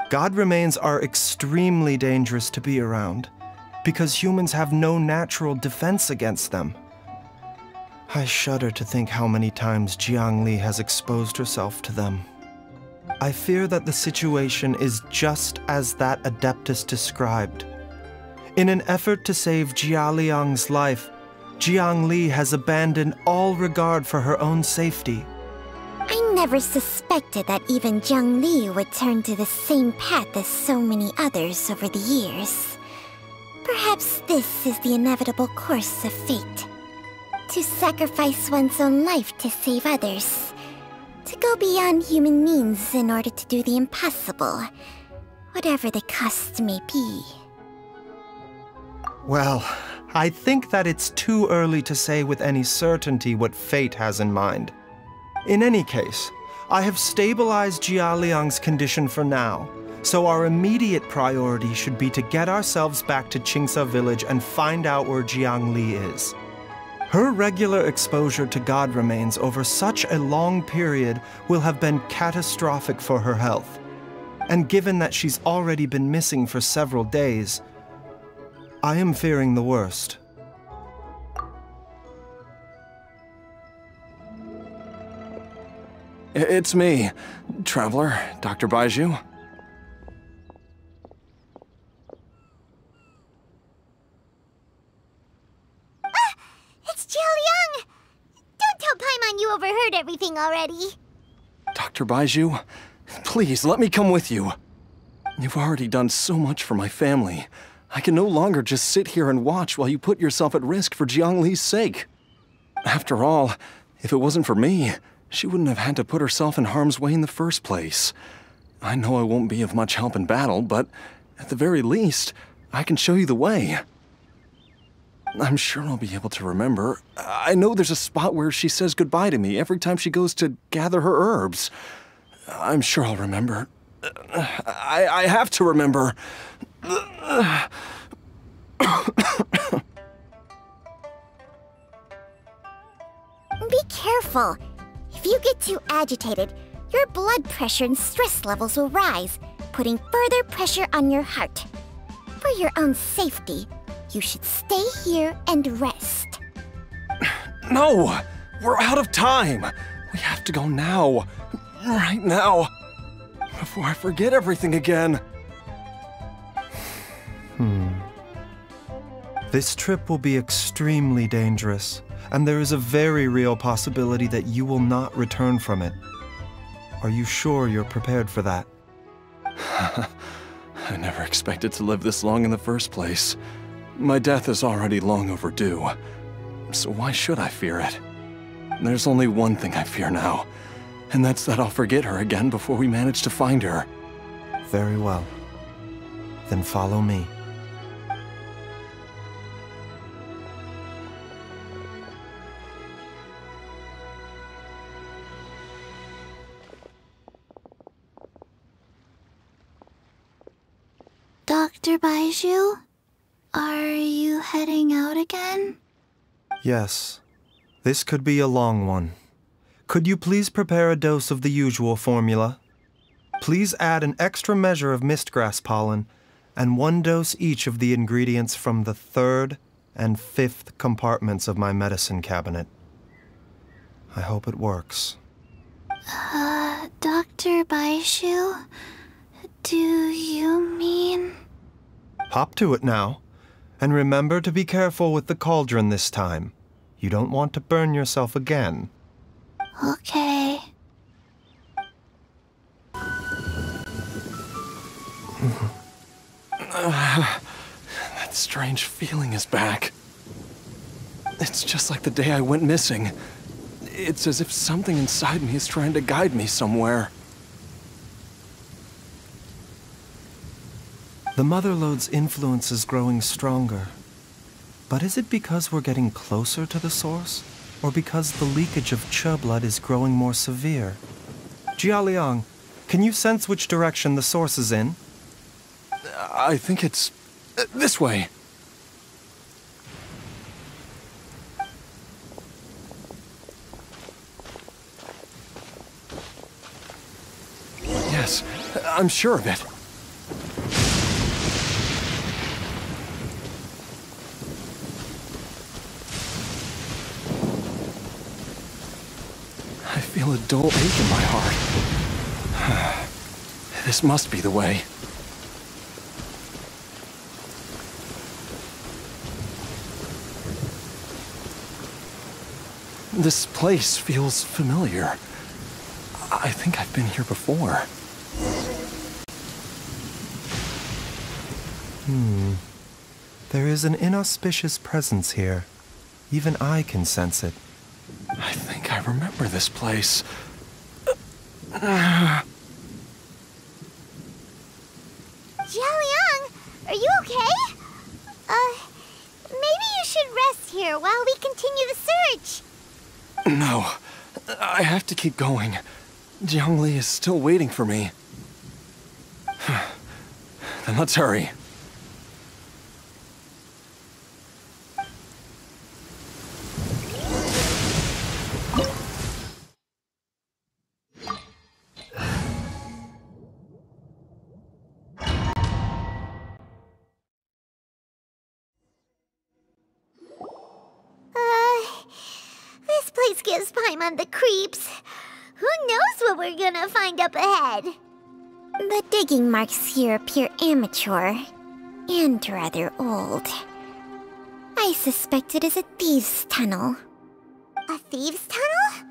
God remains are extremely dangerous to be around, because humans have no natural defense against them. I shudder to think how many times Jiang Li has exposed herself to them. I fear that the situation is just as that Adeptus described. In an effort to save Jialiang's life, Jiang Li has abandoned all regard for her own safety. I never suspected that even Jiang Li would turn to the same path as so many others over the years. Perhaps this is the inevitable course of fate. To sacrifice one's own life to save others. To go beyond human means in order to do the impossible, whatever the cost may be. Well, I think that it's too early to say with any certainty what fate has in mind. In any case, I have stabilized Jialiang's condition for now, so our immediate priority should be to get ourselves back to Qingsa village and find out where Jiangli is. Her regular exposure to god remains over such a long period will have been catastrophic for her health. And given that she's already been missing for several days, I am fearing the worst. It's me, Traveler, Dr. Baizhu. It's Jialiang! Don't tell Paimon you overheard everything already. Dr. Baizhu, please let me come with you. You've already done so much for my family. I can no longer just sit here and watch while you put yourself at risk for Jiangli's sake. After all, if it wasn't for me, she wouldn't have had to put herself in harm's way in the first place. I know I won't be of much help in battle, but at the very least, I can show you the way. I'm sure I'll be able to remember. I know there's a spot where she says goodbye to me every time she goes to gather her herbs. I'm sure I'll remember. I have to remember. Be careful. If you get too agitated, your blood pressure and stress levels will rise, putting further pressure on your heart. For your own safety, you should stay here and rest. No! We're out of time! We have to go now. Right now. Before I forget everything again. This trip will be extremely dangerous, and there is a very real possibility that you will not return from it. Are you sure you're prepared for that? I never expected to live this long in the first place. My death is already long overdue, so why should I fear it? There's only one thing I fear now, and that's that I'll forget her again before we manage to find her. Very well. Then follow me. Dr. Baizhu, are you heading out again? Yes. This could be a long one. Could you please prepare a dose of the usual formula? Please add an extra measure of mistgrass pollen and 1 dose each of the ingredients from the 3rd and 5th compartments of my medicine cabinet. I hope it works. Dr. Baizhu, do you mean... Hop to it now. And remember to be careful with the cauldron this time. You don't want to burn yourself again. Okay. That strange feeling is back. It's just like the day I went missing. It's as if something inside me is trying to guide me somewhere. The Motherlode's influence is growing stronger. But is it because we're getting closer to the source? Or because the leakage of Che blood is growing more severe? Jialiang, can you sense which direction the source is in? I think it's... this way. Yes, I'm sure of it. I feel a dull ache in my heart. This must be the way. This place feels familiar. I think I've been here before. There is an inauspicious presence here. Even I can sense it. I think I remember this place. Jialiang, are you okay? Maybe you should rest here while we continue the search. No, I have to keep going. Jiangli is still waiting for me. Then let's hurry. This place gives Paimon the creeps. Who knows what we're gonna find up ahead? The digging marks here appear amateur and rather old. I suspect it is a thieves' tunnel. A thieves' tunnel?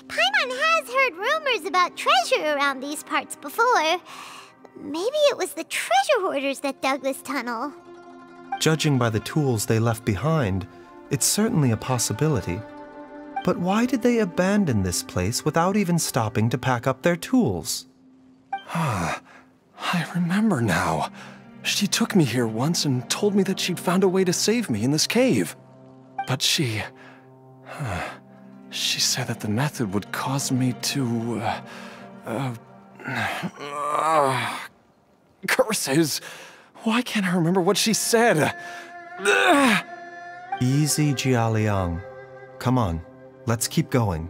Paimon has heard rumors about treasure around these parts before. Maybe it was the treasure hoarders that dug this tunnel. Judging by the tools they left behind, it's certainly a possibility. But why did they abandon this place without even stopping to pack up their tools? I remember now. She took me here once and told me that she'd found a way to save me in this cave. But she said that the method would cause me to, curses! Why can't I remember what she said? Easy, Jialiang. Come on, let's keep going.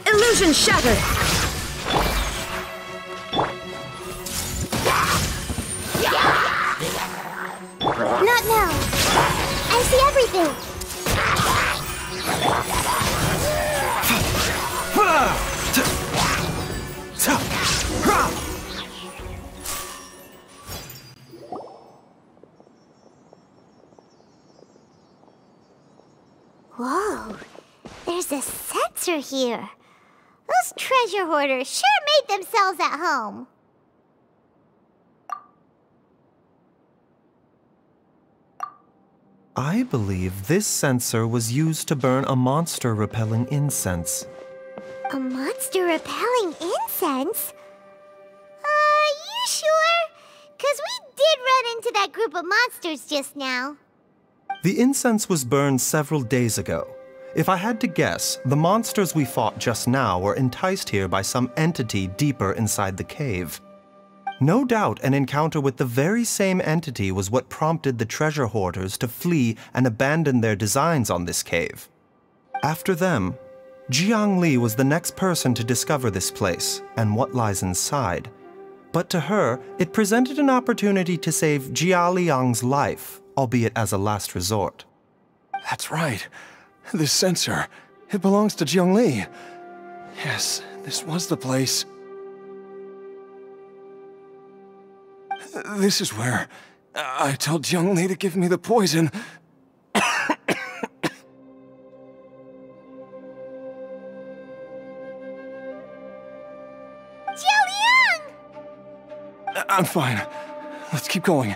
Illusion shattered! Not now. I see everything. Whoa, there's a sensor here. Those treasure hoarders sure made themselves at home. I believe this sensor was used to burn a monster-repelling incense. A monster-repelling incense? You sure? 'Cause we did run into that group of monsters just now. The incense was burned several days ago. If I had to guess, the monsters we fought just now were enticed here by some entity deeper inside the cave. No doubt an encounter with the very same entity was what prompted the treasure hoarders to flee and abandon their designs on this cave. After them, Jiangli was the next person to discover this place and what lies inside. But to her, it presented an opportunity to save Jialiang's life, albeit as a last resort. That's right. This sensor, it belongs to Jiangli. Yes, this was the place. This is where I told Jiangli to give me the poison. Jialiang! I'm fine. Let's keep going.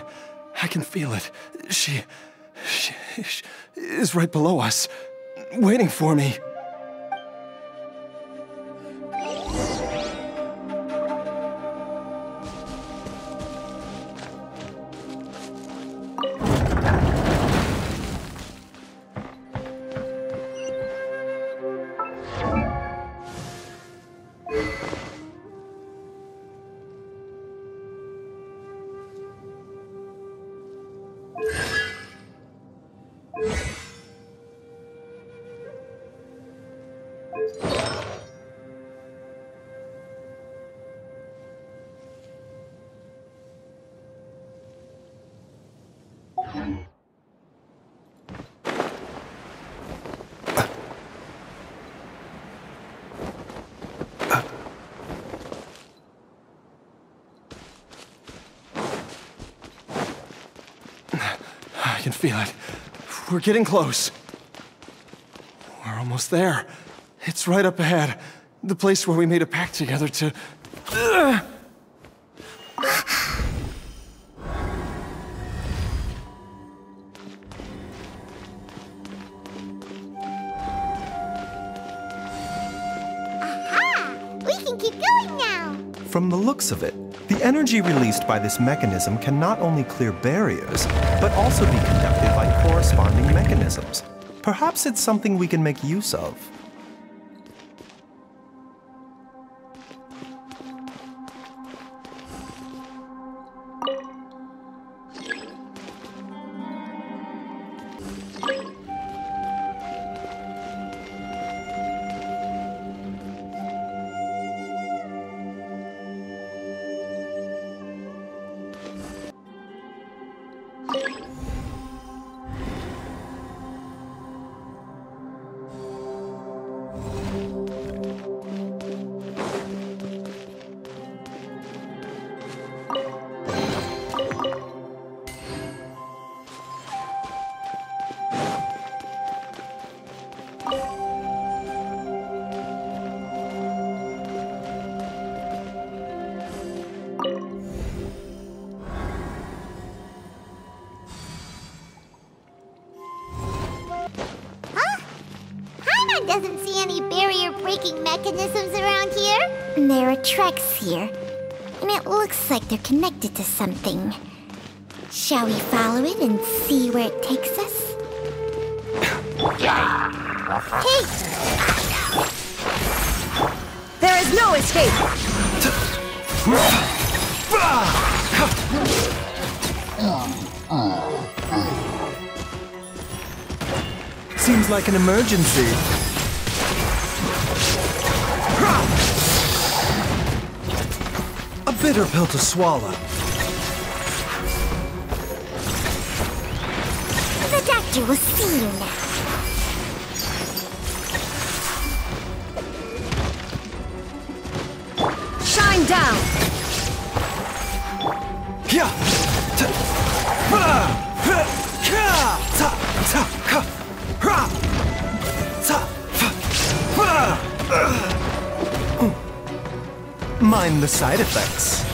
I can feel it. She is right below us, waiting for me. I can feel it. We're getting close. We're almost there. It's right up ahead. The place where we made a pact together to... From the looks of it, the energy released by this mechanism can not only clear barriers, but also be conducted by corresponding mechanisms. Perhaps it's something we can make use of. Doesn't see any barrier-breaking mechanisms around here. There are tracks here, and it looks like they're connected to something. Shall we follow it and see where it takes us? Hey! There is no escape! Seems like an emergency. A bitter pill to swallow. The doctor will see you now. Shine down! Mind the side effects.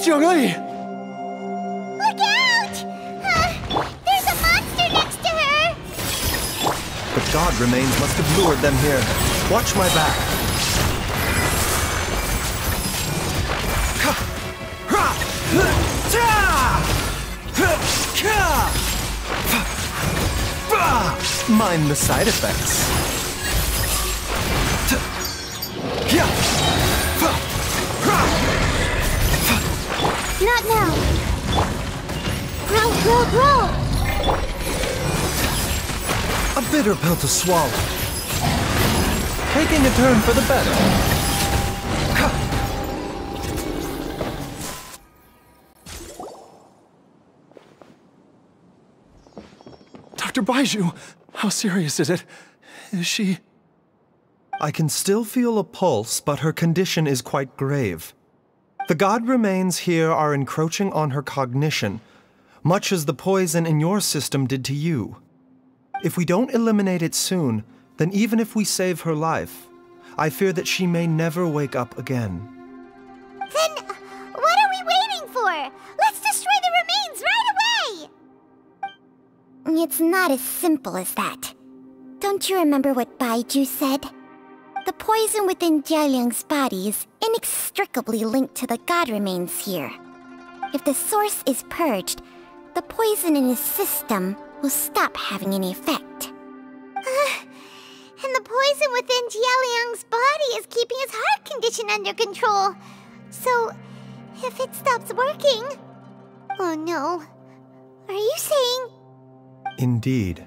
Zhongli! Look out! There's a monster next to her! The god remains must have lured them here. Watch my back. Mind the side effects. Not now! Grow! A bitter pill to swallow. Taking a turn for the better. Dr. Baizhu, how serious is it? Is she... I can still feel a pulse, but her condition is quite grave. The god remains here are encroaching on her cognition, much as the poison in your system did to you. If we don't eliminate it soon, then even if we save her life, I fear that she may never wake up again. Then what are we waiting for? Let's destroy the remains right away! It's not as simple as that. Don't you remember what Baizhu said? The poison within Jialiang's body is inextricably linked to the god remains here. If the source is purged, the poison in his system will stop having any effect. And the poison within Jialiang's body is keeping his heart condition under control. So, if it stops working... Oh no. Are you saying... Indeed.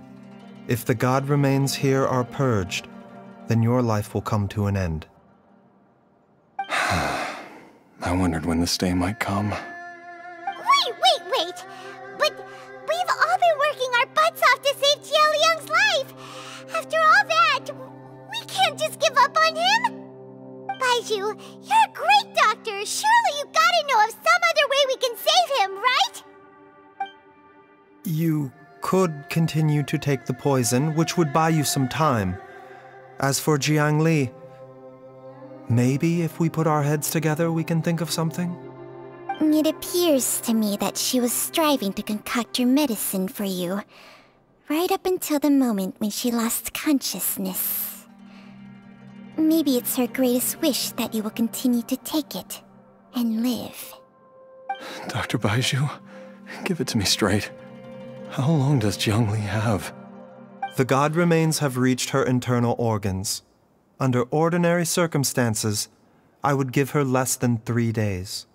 If the god remains here are purged, then your life will come to an end. I wondered when this day might come. Wait! But we've all been working our butts off to save Jialiang's life! After all that, we can't just give up on him! Baizhu, you're a great doctor! Surely you gotta know of some other way we can save him, right? You could continue to take the poison, which would buy you some time. As for Jiang Li, maybe if we put our heads together, we can think of something? It appears to me that she was striving to concoct your medicine for you, right up until the moment when she lost consciousness. Maybe it's her greatest wish that you will continue to take it and live. Dr. Baizhu, give it to me straight. How long does Jiang Li have? The god remains have reached her internal organs. Under ordinary circumstances, I would give her less than 3 days.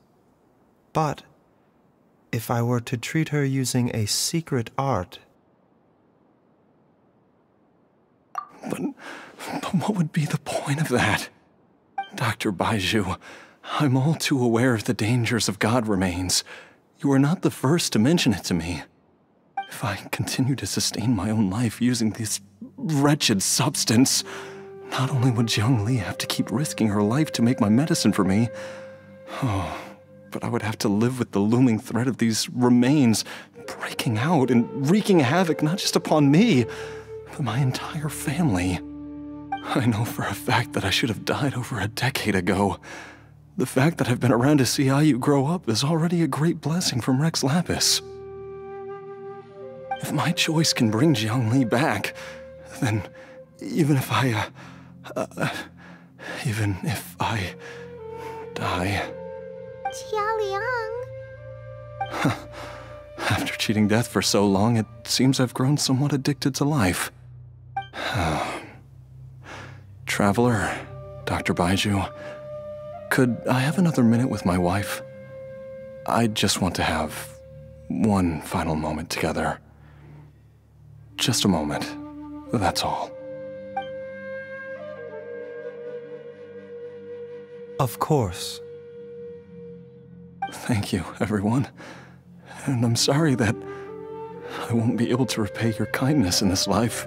But if I were to treat her using a secret art... But what would be the point of that? Dr. Baizhu, I'm all too aware of the dangers of god remains. You are not the first to mention it to me. If I continue to sustain my own life using this wretched substance, not only would Jiang Li have to keep risking her life to make my medicine for me, but I would have to live with the looming threat of these remains breaking out and wreaking havoc not just upon me, but my entire family. I know for a fact that I should have died over a decade ago. The fact that I've been around to see IU grow up is already a great blessing from Rex Lapis. If my choice can bring Jiang Li back, then even if I die... Jialiang... After cheating death for so long, it seems I've grown somewhat addicted to life. Traveler, Dr. Baizhu, could I have another minute with my wife? I just want to have one final moment together. Just a moment, that's all. Of course. Thank you, everyone. And I'm sorry that I won't be able to repay your kindness in this life.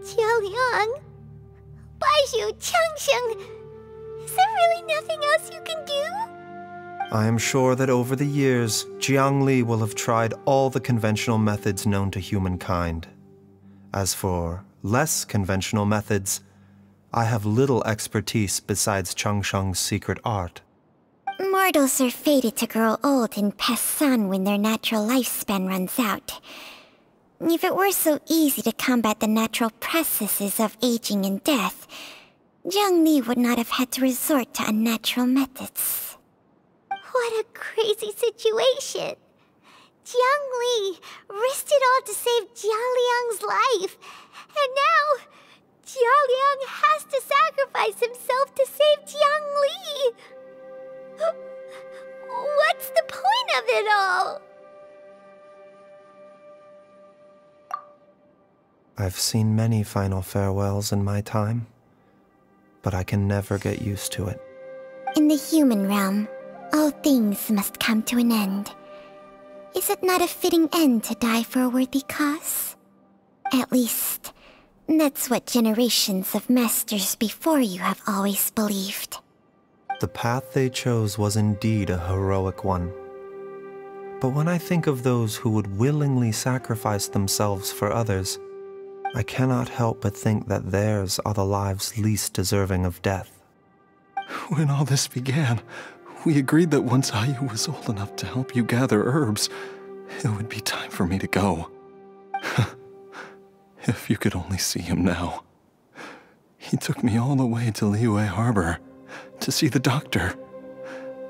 Jialiang... Baizhu, Changsheng... Is there really nothing else you can do? I am sure that over the years, Jiang Li will have tried all the conventional methods known to humankind. As for less conventional methods, I have little expertise besides Changsheng's secret art. Mortals are fated to grow old and pass on when their natural lifespan runs out. If it were so easy to combat the natural processes of aging and death, Jiang Li would not have had to resort to unnatural methods. What a crazy situation! Jiang Li risked it all to save Jialiang's life, and now Jialiang has to sacrifice himself to save Jiang Li! What's the point of it all? I've seen many final farewells in my time, but I can never get used to it. In the human realm, all things must come to an end. Is it not a fitting end to die for a worthy cause? At least, that's what generations of masters before you have always believed. The path they chose was indeed a heroic one. But when I think of those who would willingly sacrifice themselves for others, I cannot help but think that theirs are the lives least deserving of death. When all this began, we agreed that once Ayu was old enough to help you gather herbs, it would be time for me to go. If you could only see him now. He took me all the way to Liyue Harbor to see the doctor.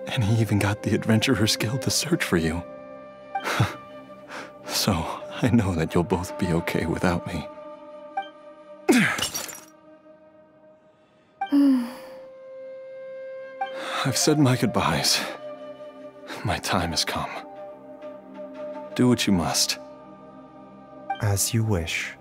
And he even got the Adventurers Guild to search for you. So, I know that you'll both be okay without me. I've said my goodbyes. My time has come. Do what you must. As you wish.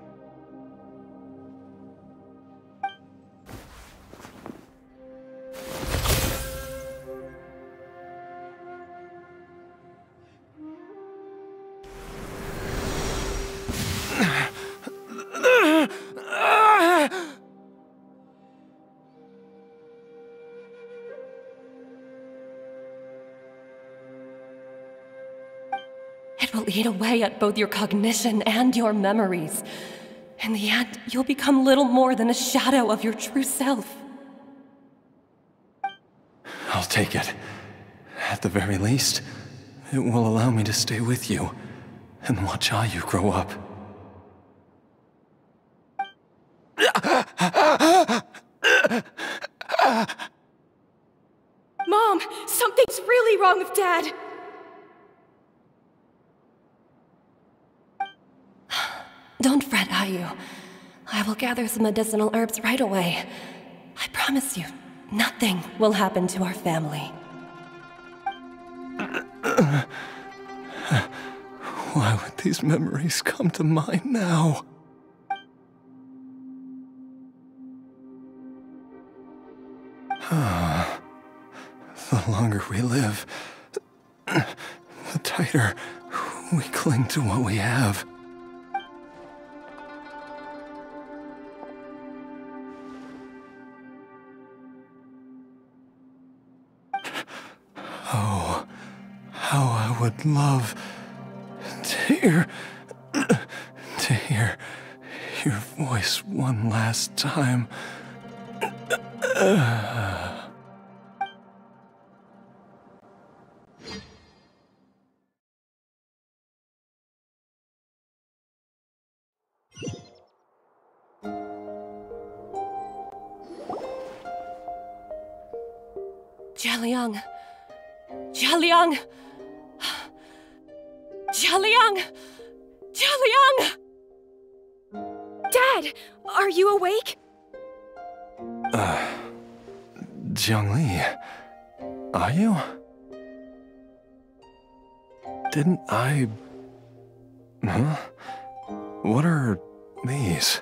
It will eat away at both your cognition and your memories. In the end, you'll become little more than a shadow of your true self. I'll take it. At the very least, it will allow me to stay with you and watch Ayu grow up. Mom, something's really wrong with Dad! Don't fret, Ayu. I will gather some medicinal herbs right away. I promise you, nothing will happen to our family. Why would these memories come to mind now? The longer we live, the tighter we cling to what we have. Oh, how I would love to hear your voice one last time. Jialiang! Jialiang! Jialiang! Jialiang! Dad! Are you awake? Jiangli, are you? Didn't I... Huh? What are these?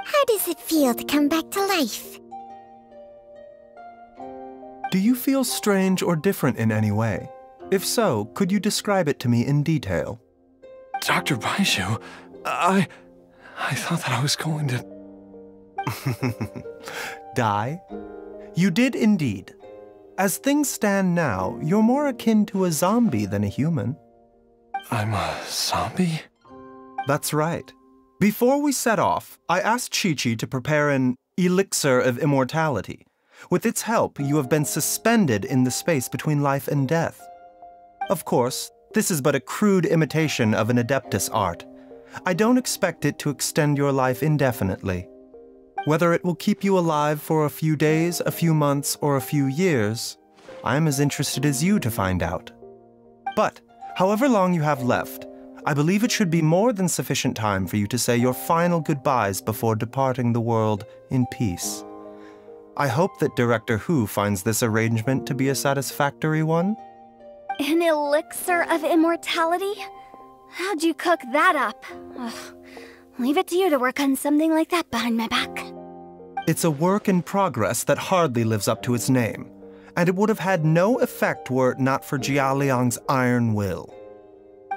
How does it feel to come back to life? Do you feel strange or different in any way? If so, could you describe it to me in detail? Dr. Baizhu, I thought that I was going to... Die? You did indeed. As things stand now, you're more akin to a zombie than a human. I'm a zombie? That's right. Before we set off, I asked Chi-Chi to prepare an elixir of immortality. With its help, you have been suspended in the space between life and death. Of course, this is but a crude imitation of an Adeptus art. I don't expect it to extend your life indefinitely. Whether it will keep you alive for a few days, a few months, or a few years, I'm as interested as you to find out. But, however long you have left, I believe it should be more than sufficient time for you to say your final goodbyes before departing the world in peace. I hope that Director Hu finds this arrangement to be a satisfactory one. An elixir of immortality? How'd you cook that up? Ugh. Leave it to you to work on something like that behind my back. It's a work in progress that hardly lives up to its name, and it would have had no effect were it not for Jialiang's iron will.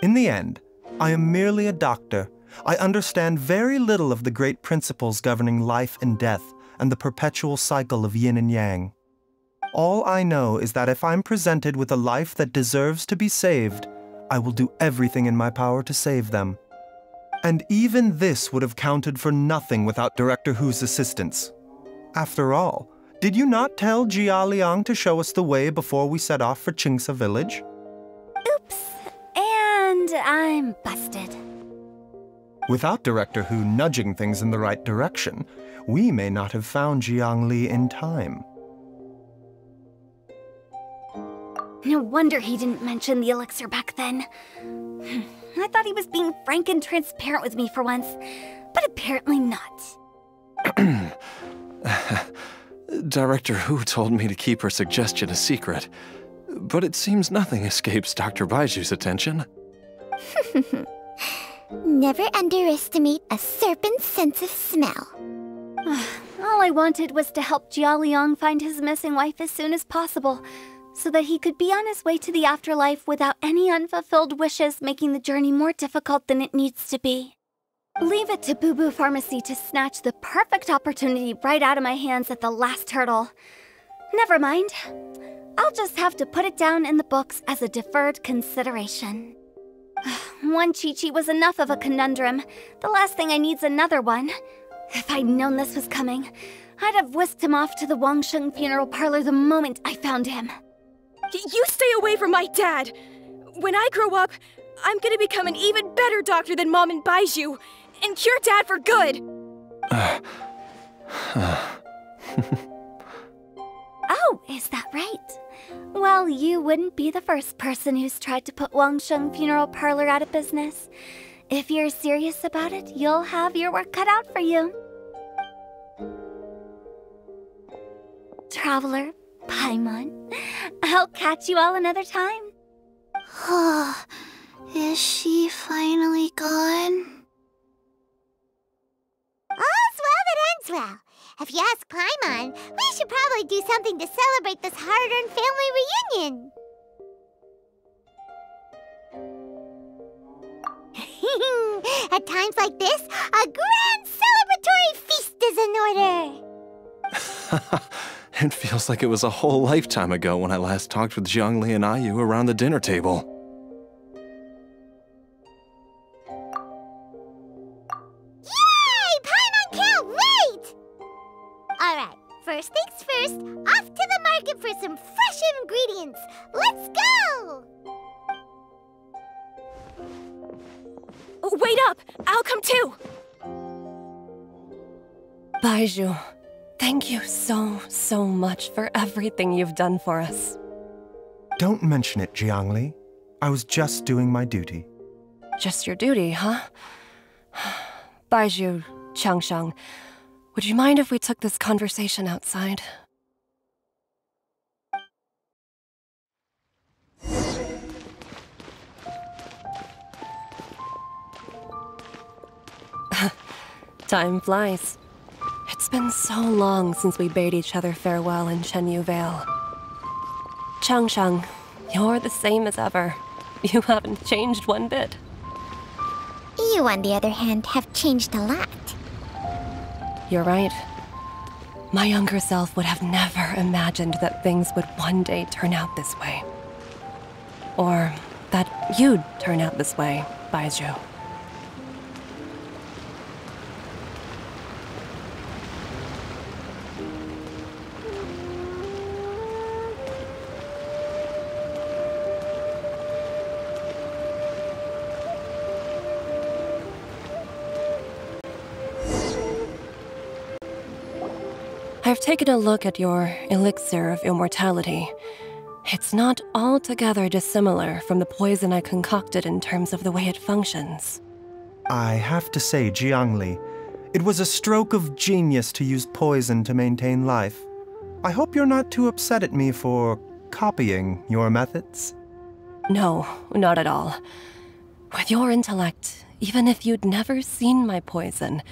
In the end, I am merely a doctor. I understand very little of the great principles governing life and death, and the perpetual cycle of yin and yang. All I know is that if I'm presented with a life that deserves to be saved, I will do everything in my power to save them. And even this would have counted for nothing without Director Hu's assistance. After all, Did you not tell Jia Liang to show us the way before we set off for Qingce village? Oops. And I'm busted. Without Director Hu nudging things in the right direction, we may not have found Jiangli in time. No wonder he didn't mention the elixir back then. I thought he was being frank and transparent with me for once, but apparently not. Director Hu told me to keep her suggestion a secret, but it seems nothing escapes Dr. Baizhu's attention. Never underestimate a serpent's sense of smell. All I wanted was to help Jia Liang find his missing wife as soon as possible, so that he could be on his way to the afterlife without any unfulfilled wishes making the journey more difficult than it needs to be. Leave it to Boo Boo Pharmacy to snatch the perfect opportunity right out of my hands at the last hurdle. Never mind. I'll just have to put it down in the books as a deferred consideration. One Chi-Chi was enough of a conundrum. The last thing I need's another one. If I'd known this was coming, I'd have whisked him off to the Wangsheng funeral parlor the moment I found him. You stay away from my dad! When I grow up, I'm gonna become an even better doctor than Mom and Baizhu, and cure Dad for good! Oh, is that right? Well, you wouldn't be the first person who's tried to put Wangsheng Funeral Parlor out of business. If you're serious about it, you'll have your work cut out for you. Traveler, Paimon, I'll catch you all another time. Is she finally gone? All's well that ends well. If you ask Paimon, we should probably do something to celebrate this hard-earned family reunion. At times like this, a grand celebratory feast is in order. It feels like it was a whole lifetime ago when I last talked with Jiangli and Ayu around the dinner table. Yay! Paimon can't wait! Alright, first things first, off to the market for some fresh ingredients. Let's go! Wait up! I'll come too! Baizhu, thank you so much for everything you've done for us. Don't mention it, Jiangli. I was just doing my duty. Just your duty, huh? Baizhu, Changsheng, would you mind if we took this conversation outside? Time flies. It's been so long since we bade each other farewell in Chenyu Vale. Changsheng, you're the same as ever. You haven't changed one bit. You, on the other hand, have changed a lot. You're right. My younger self would have never imagined that things would one day turn out this way. Or that you'd turn out this way, Baizhu. I've taken a look at your elixir of immortality. It's not altogether dissimilar from the poison I concocted in terms of the way it functions. I have to say, Jiangli, it was a stroke of genius to use poison to maintain life. I hope you're not too upset at me for copying your methods. No, not at all. With your intellect, even if you'd never seen my poison,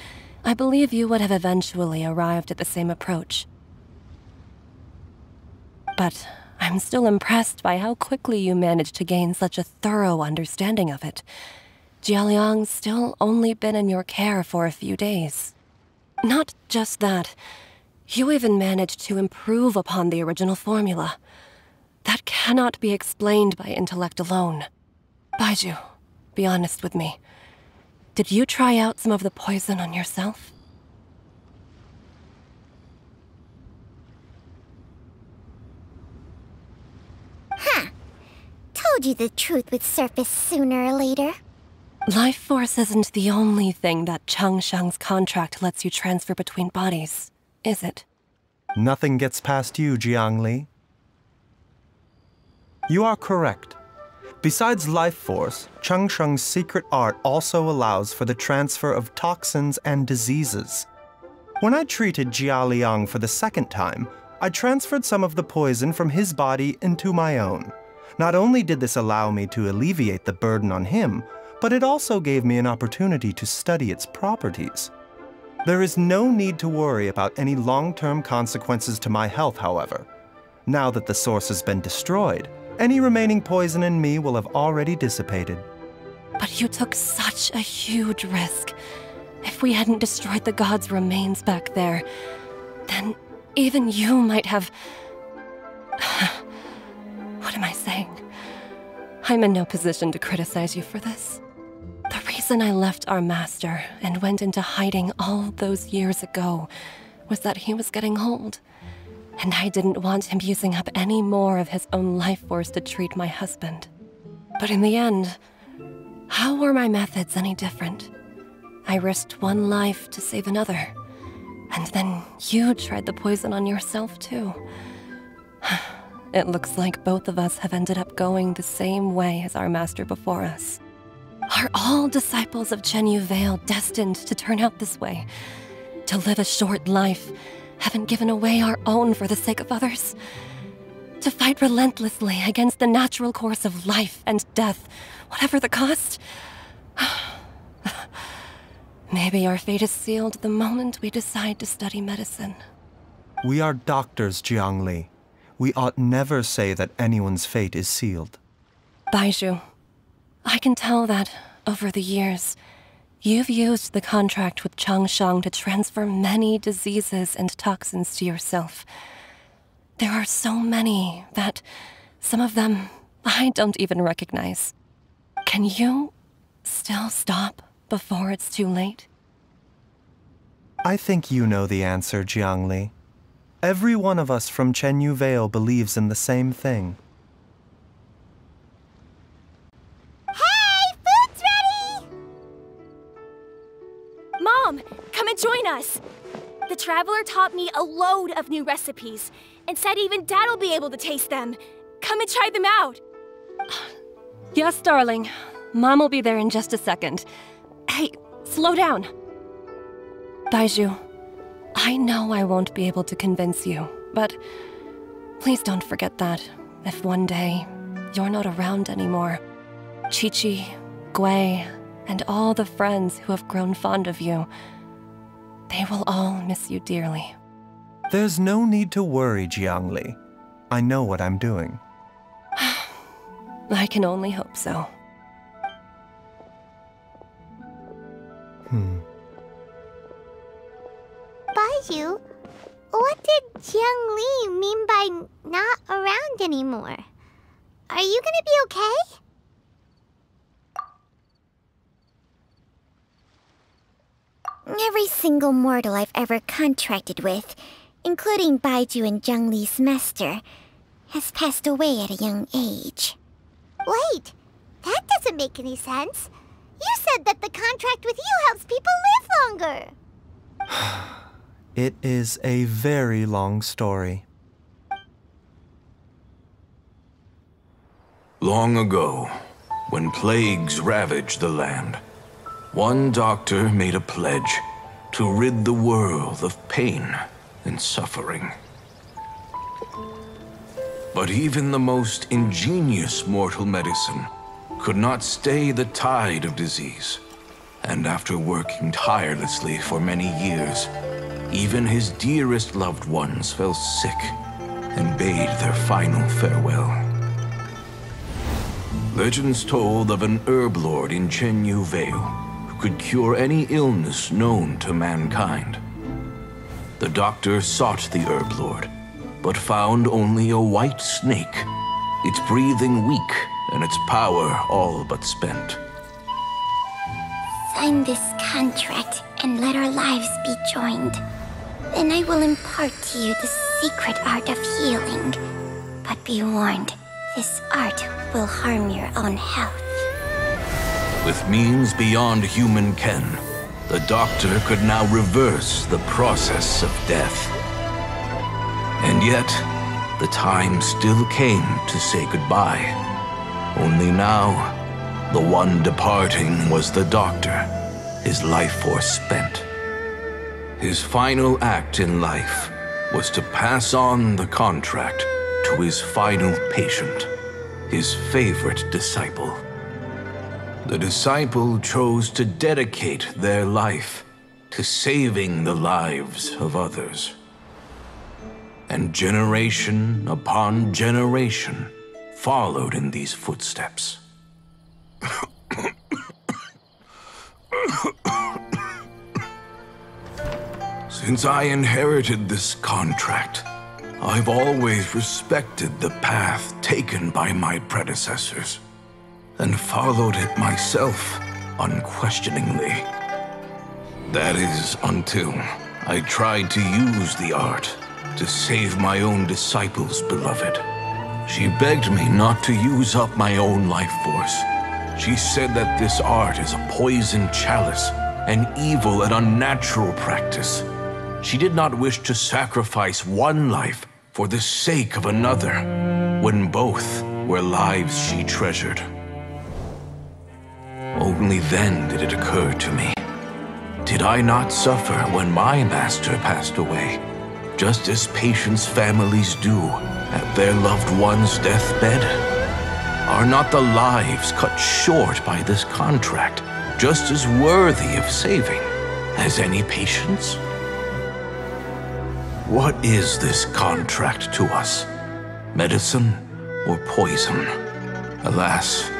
I believe you would have eventually arrived at the same approach. But I'm still impressed by how quickly you managed to gain such a thorough understanding of it. Jia Liang's still only been in your care for a few days. Not just that, you even managed to improve upon the original formula. That cannot be explained by intellect alone. Baizhu, be honest with me. Did you try out some of the poison on yourself? told you the truth would surface sooner or later. Life force isn't the only thing that Changsheng's contract lets you transfer between bodies, is it? Nothing gets past you, Jiangli. You are correct. Besides life force, Changsheng's secret art also allows for the transfer of toxins and diseases. When I treated Jia Liang for the second time, I transferred some of the poison from his body into my own. Not only did this allow me to alleviate the burden on him, but it also gave me an opportunity to study its properties. There is no need to worry about any long-term consequences to my health, however. Now that the source has been destroyed, any remaining poison in me will have already dissipated. But you took such a huge risk. If we hadn't destroyed the god's remains back there, then even you might have... What am I saying? I'm in no position to criticize you for this. The reason I left our master and went into hiding all those years ago was that he was getting old, and I didn't want him using up any more of his own life force to treat my husband. But in the end, how were my methods any different? I risked one life to save another, and then you tried the poison on yourself too. It looks like both of us have ended up going the same way as our master before us. Are all disciples of Chenyu Vale destined to turn out this way? To live a short life, having given away our own for the sake of others? To fight relentlessly against the natural course of life and death, whatever the cost? Maybe our fate is sealed the moment we decide to study medicine. We are doctors, Jiangli. We ought never say that anyone's fate is sealed. Baizhu, I can tell that, over the years, you've used the contract with Changsheng to transfer many diseases and toxins to yourself. There are so many that, some of them, I don't even recognize. Can you still stop before it's too late? I think you know the answer, Jiangli. Every one of us from Chenyu Vale believes in the same thing. Hey, food's ready! Mom, come and join us. The Traveler taught me a load of new recipes and said even Dad'll be able to taste them. Come and try them out. Yes, darling. Mom will be there in just a second. Hey, slow down. Baizhu, I know I won't be able to convince you, but please don't forget that if one day you're not around anymore, Qiqi, Gui, and all the friends who have grown fond of you, they will all miss you dearly. There's no need to worry, Jiangli. I know what I'm doing. I can only hope so. Baizhu, what did Jiang Li mean by not around anymore? Are you gonna be okay? Every single mortal I've ever contracted with, including Baizhu and Jiang Li's master, has passed away at a young age. Wait, that doesn't make any sense. You said that the contract with you helps people live longer. It is a very long story. Long ago, when plagues ravaged the land, one doctor made a pledge to rid the world of pain and suffering. But even the most ingenious mortal medicine could not stay the tide of disease. And after working tirelessly for many years, even his dearest loved ones fell sick and bade their final farewell. Legends told of an herb lord in Chenyu Vale who could cure any illness known to mankind. The doctor sought the herb lord, but found only a white snake, its breathing weak and its power all but spent. Sign this contract and let our lives be joined. Then I will impart to you the secret art of healing. But be warned, This art will harm your own health. With means beyond human ken, the doctor could now reverse the process of death. And yet, the time still came to say goodbye. Only now, the one departing was the doctor, his life force spent. His final act in life was to pass on the contract to his final patient, his favorite disciple. The disciple chose to dedicate their life to saving the lives of others. And generation upon generation followed in these footsteps. Since I inherited this contract, I've always respected the path taken by my predecessors, and followed it myself unquestioningly. That is, until I tried to use the art to save my own disciple's beloved. She begged me not to use up my own life force. She said that this art is a poisoned chalice, an evil and unnatural practice. She did not wish to sacrifice one life for the sake of another, when both were lives she treasured. Only then did it occur to me. Did I not suffer when my master passed away, just as patients' families do at their loved one's deathbed? Are not the lives cut short by this contract just as worthy of saving as any patients? What is this contract to us? Medicine or poison? Alas,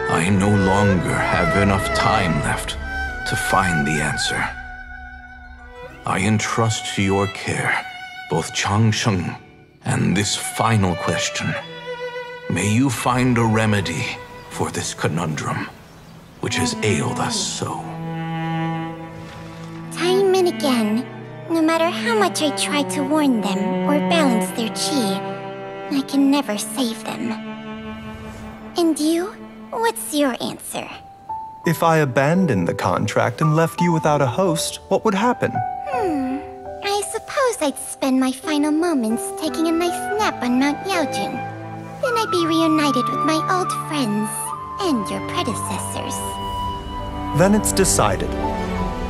I no longer have enough time left to find the answer. I entrust to your care both Changsheng and this final question. May you find a remedy for this conundrum, which has ailed us so. Time and again, no matter how much I try to warn them or balance their chi, I can never save them. And you? What's your answer? If I abandoned the contract and left you without a host, what would happen? I suppose I'd spend my final moments taking a nice nap on Mount Yaojun. Then I'd be reunited with my old friends and your predecessors. Then it's decided.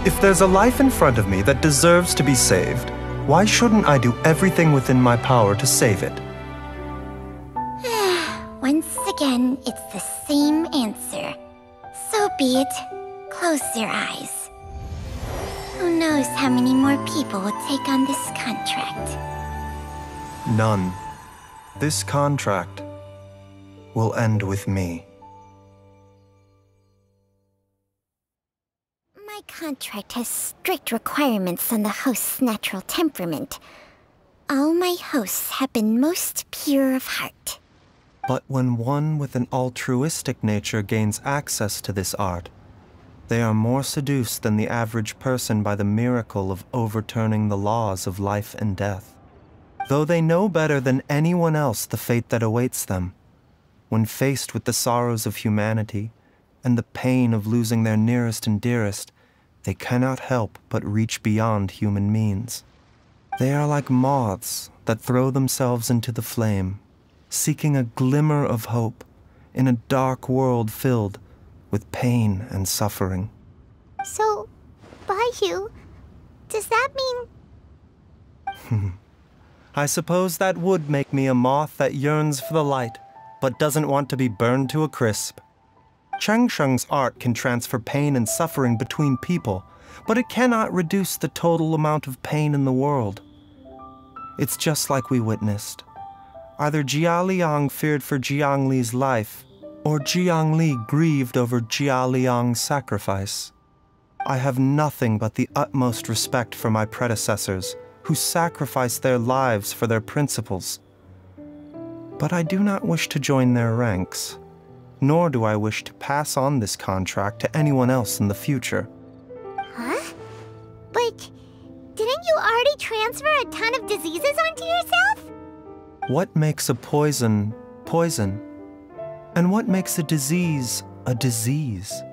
If there's a life in front of me that deserves to be saved, why shouldn't I do everything within my power to save it? Once again, it's the same answer. So be it. Close your eyes. Who knows how many more people will take on this contract? None. This contract will end with me. My contract has strict requirements on the host's natural temperament. All my hosts have been most pure of heart. But when one with an altruistic nature gains access to this art, they are more seduced than the average person by the miracle of overturning the laws of life and death. Though they know better than anyone else the fate that awaits them, when faced with the sorrows of humanity and the pain of losing their nearest and dearest, they cannot help but reach beyond human means. They are like moths that throw themselves into the flame, seeking a glimmer of hope in a dark world filled with pain and suffering. So, Baizhu, does that mean... I suppose that would make me a moth that yearns for the light, but doesn't want to be burned to a crisp. Changsheng's art can transfer pain and suffering between people, but it cannot reduce the total amount of pain in the world. It's just like we witnessed. Either Jia Liang feared for Jiang Li's life, or Jiang Li grieved over Jia Liang's sacrifice. I have nothing but the utmost respect for my predecessors, who sacrificed their lives for their principles. But I do not wish to join their ranks, nor do I wish to pass on this contract to anyone else in the future. Huh? But didn't you already transfer a ton of diseases onto yourself? What makes a poison, poison? And what makes a disease a disease?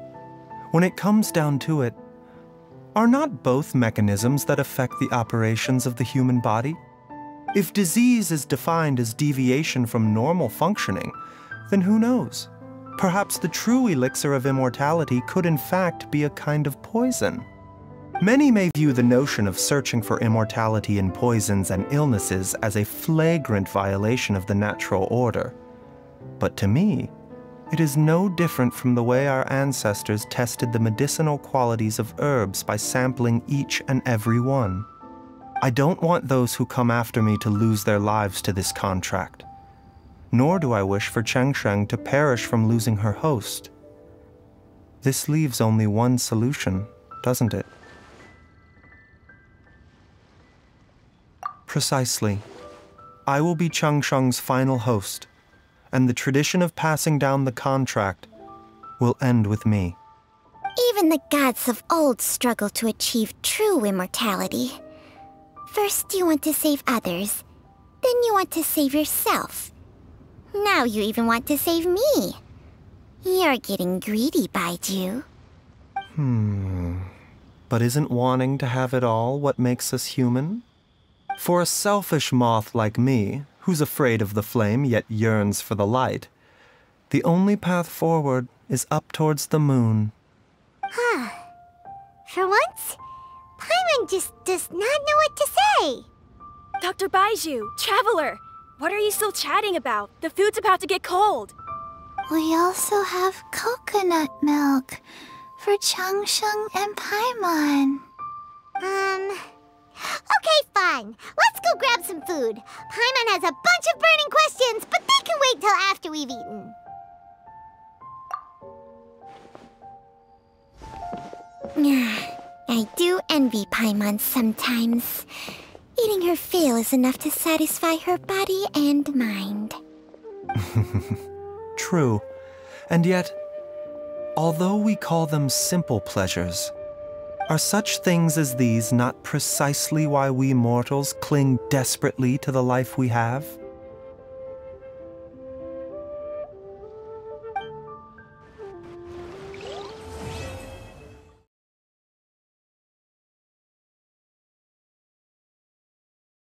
When it comes down to it, are not both mechanisms that affect the operations of the human body? If disease is defined as deviation from normal functioning, then who knows? Perhaps the true elixir of immortality could in fact be a kind of poison. Many may view the notion of searching for immortality in poisons and illnesses as a flagrant violation of the natural order. But to me, it is no different from the way our ancestors tested the medicinal qualities of herbs by sampling each and every one. I don't want those who come after me to lose their lives to this contract. Nor do I wish for Chengsheng to perish from losing her host. This leaves only one solution, doesn't it? Precisely. I will be Chengsheng's final host, and the tradition of passing down the contract will end with me. Even the gods of old struggle to achieve true immortality. First you want to save others, then you want to save yourself. Now you even want to save me. You're getting greedy, Baizhu. But isn't wanting to have it all what makes us human? For a selfish moth like me, who's afraid of the flame yet yearns for the light, the only path forward is up towards the moon. For once, Paimon just does not know what to say. Dr. Baizhu, Traveler, what are you still chatting about? The food's about to get cold. We also have coconut milk for Changsheng and Paimon. Okay, fine. Let's go grab some food. Paimon has a bunch of burning questions, but they can wait till after we've eaten. I do envy Paimon sometimes. Eating her fill is enough to satisfy her body and mind. True. And yet, although we call them simple pleasures, are such things as these not precisely why we mortals cling desperately to the life we have?